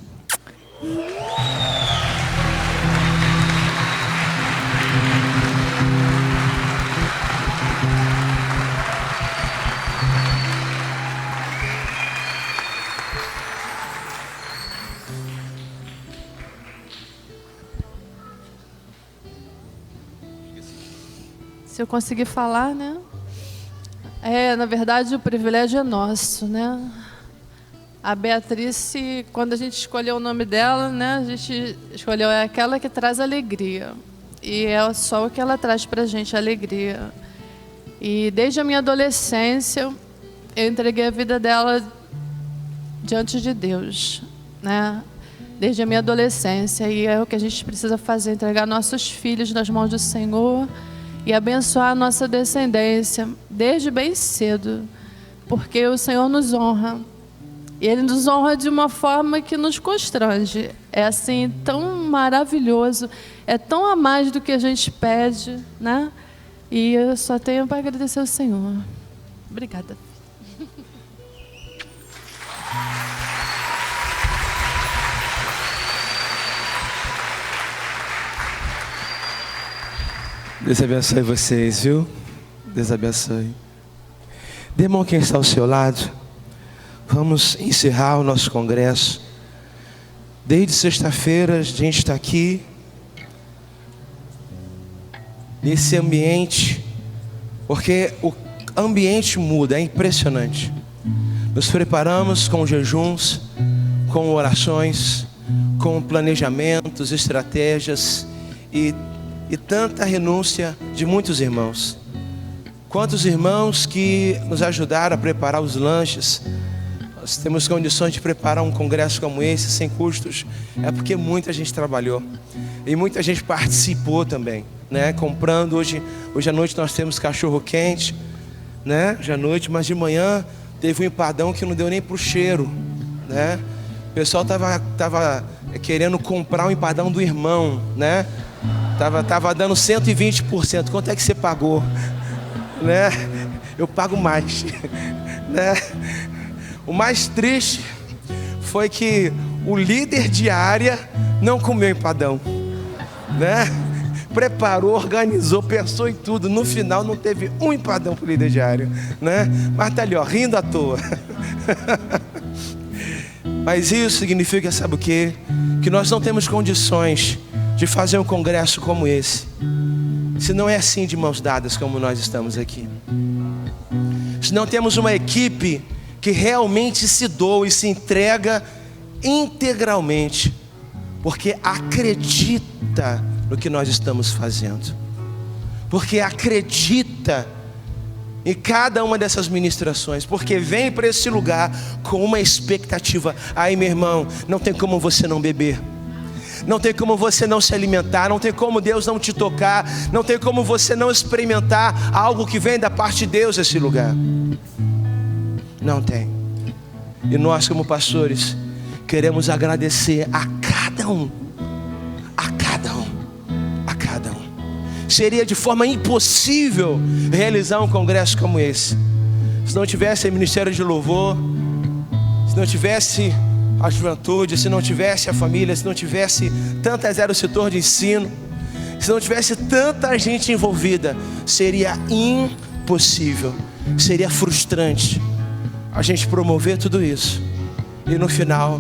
Se eu conseguir falar, né? Na verdade, o privilégio é nosso, né? A Beatrice, quando a gente escolheu o nome dela, né? A gente escolheu aquela que traz alegria. E é só o que ela traz pra gente, alegria. E desde a minha adolescência, eu entreguei a vida dela diante de Deus, né? Desde a minha adolescência. E é o que a gente precisa fazer, entregar nossos filhos nas mãos do Senhor e abençoar a nossa descendência desde bem cedo, porque o Senhor nos honra. E Ele nos honra de uma forma que nos constrange. É assim, tão maravilhoso, é tão a mais do que a gente pede, né? E eu só tenho para agradecer ao Senhor. Obrigada. Deus abençoe vocês, viu? Deus abençoe. Dê mão quem está ao seu lado. Vamos encerrar o nosso congresso. Desde sexta-feira a gente está aqui, nesse ambiente, porque o ambiente muda, é impressionante. Nos preparamos com jejuns, com orações, com planejamentos, estratégias e tanta renúncia de muitos irmãos. Quantos irmãos que nos ajudaram a preparar os lanches. Nós temos condições de preparar um congresso como esse sem custos. É porque muita gente trabalhou e muita gente participou também, né? Comprando. Hoje à noite nós temos cachorro quente, né? Hoje à noite, mas de manhã teve um empadão que não deu nem pro cheiro, né? O pessoal tava querendo comprar o empadão do irmão, né? Tava dando 120%. Quanto é que você pagou? Né? Eu pago mais. Né? O mais triste foi que o líder de área não comeu empadão. Né? preparou, organizou, pensou em tudo. No final não teve um empadão para o líder diário, né? Mas tá ali, ó, rindo à toa. Mas isso significa, sabe o quê? Que nós não temos condições de fazer um congresso como esse, se não é assim de mãos dadas como nós estamos aqui. Se não temos uma equipe que realmente se doa e se entrega integralmente, porque acredita no que nós estamos fazendo, porque acredita em cada uma dessas ministrações, porque vem para esse lugar com uma expectativa. Aí, meu irmão, não tem como você não beber, não tem como você não se alimentar, não tem como Deus não te tocar, não tem como você não experimentar algo que vem da parte de Deus nesse lugar. Não tem. E nós, como pastores, queremos agradecer a cada um, a cada um, a cada um. Seria de forma impossível realizar um congresso como esse se não tivesse ministério de louvor, se não tivesse a juventude, se não tivesse a família, se não tivesse tantas áreas do setor de ensino, se não tivesse tanta gente envolvida. Seria impossível, seria frustrante a gente promover tudo isso e no final,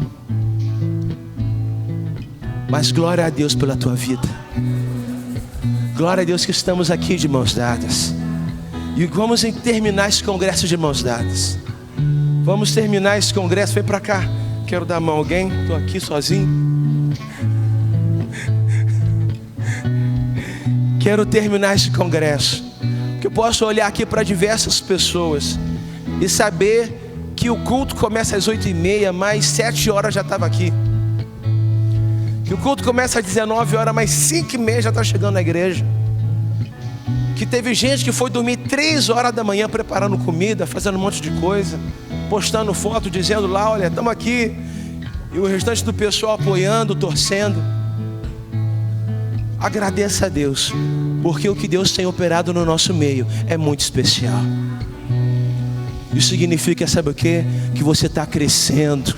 mas glória a Deus pela tua vida, glória a Deus que estamos aqui de mãos dadas. E vamos terminar esse congresso de mãos dadas. Vamos terminar esse congresso. Vem pra cá, quero dar a mão a alguém. Estou aqui sozinho. Quero terminar esse congresso, que eu posso olhar aqui para diversas pessoas e saber que o culto começa às 8h30, mas 7 horas já estava aqui. Que o culto começa às 19 horas, mas 5h30 já está chegando na igreja. Que teve gente que foi dormir 3 horas da manhã preparando comida, fazendo um monte de coisa, postando foto, dizendo lá, olha, estamos aqui. E o restante do pessoal apoiando, torcendo. Agradeça a Deus, porque o que Deus tem operado no nosso meio é muito especial. Isso significa, sabe o quê? Que você está crescendo.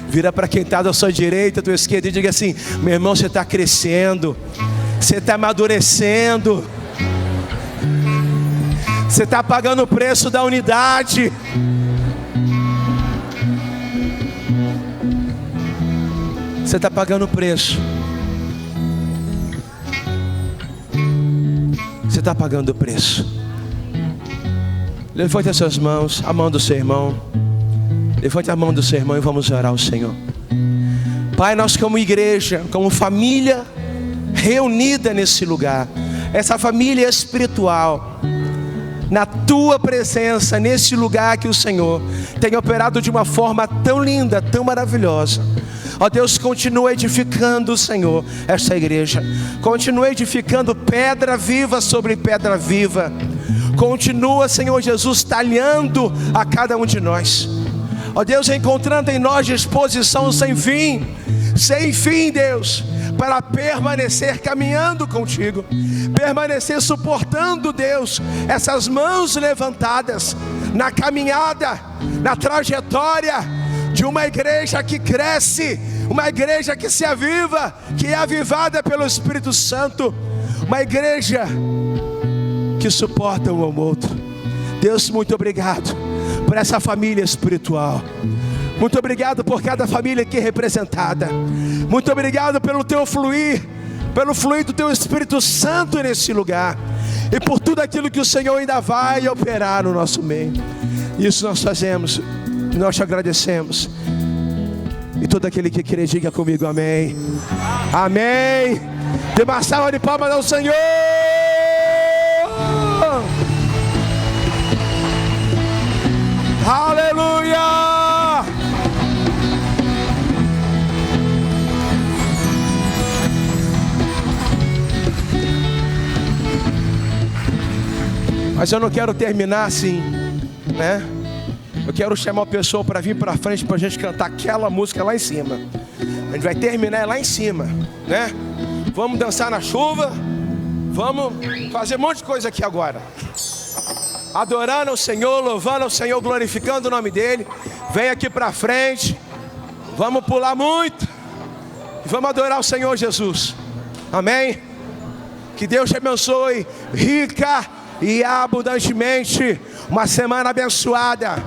Vira para quem está da sua direita, à tua esquerda, e diga assim: meu irmão, você está crescendo, você está amadurecendo, você está pagando o preço da unidade. Você está pagando o preço. Você está pagando o preço. Levante as suas mãos, a mão do seu irmão. Levante a mão do seu irmão e vamos orar ao Senhor. Pai, nós como igreja, como família reunida nesse lugar, essa família espiritual, na tua presença, nesse lugar que o Senhor tem operado de uma forma tão linda, tão maravilhosa. Ó Deus, continua edificando, Senhor, esta igreja. Continua edificando pedra viva sobre pedra viva. Continua, Senhor Jesus, talhando a cada um de nós. Ó Deus, encontrando em nós disposição sem fim, Deus, para permanecer caminhando contigo, permanecer suportando, Deus, essas mãos levantadas na caminhada, na trajetória de uma igreja que cresce, uma igreja que se aviva, que é avivada pelo Espírito Santo, uma igreja que suporta um ao outro. Deus, muito obrigado por essa família espiritual. Muito obrigado por cada família aqui representada. Muito obrigado pelo teu fluir, pelo fluir do teu Espírito Santo nesse lugar, e por tudo aquilo que o Senhor ainda vai operar no nosso meio. Isso nós fazemos, nós te agradecemos. E todo aquele que crê, diga comigo amém. Amém. Dê uma salva de palmas ao Senhor. Aleluia! Mas eu não quero terminar assim, né? Eu quero chamar a pessoa para vir para frente para a gente cantar aquela música lá em cima. A gente vai terminar lá em cima, né? Vamos dançar na chuva. Vamos fazer um monte de coisa aqui agora. Adorando ao Senhor, louvando ao Senhor, glorificando o nome dEle. Vem aqui para frente. Vamos pular muito. Vamos adorar o Senhor Jesus. Amém? Que Deus te abençoe rica e abundantemente. Uma semana abençoada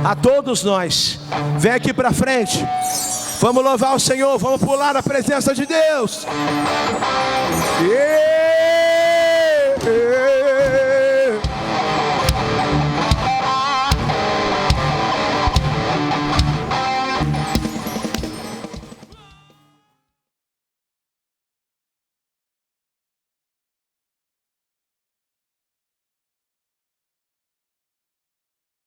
a todos nós. Vem aqui para frente. Vamos louvar o Senhor. Vamos pular na presença de Deus.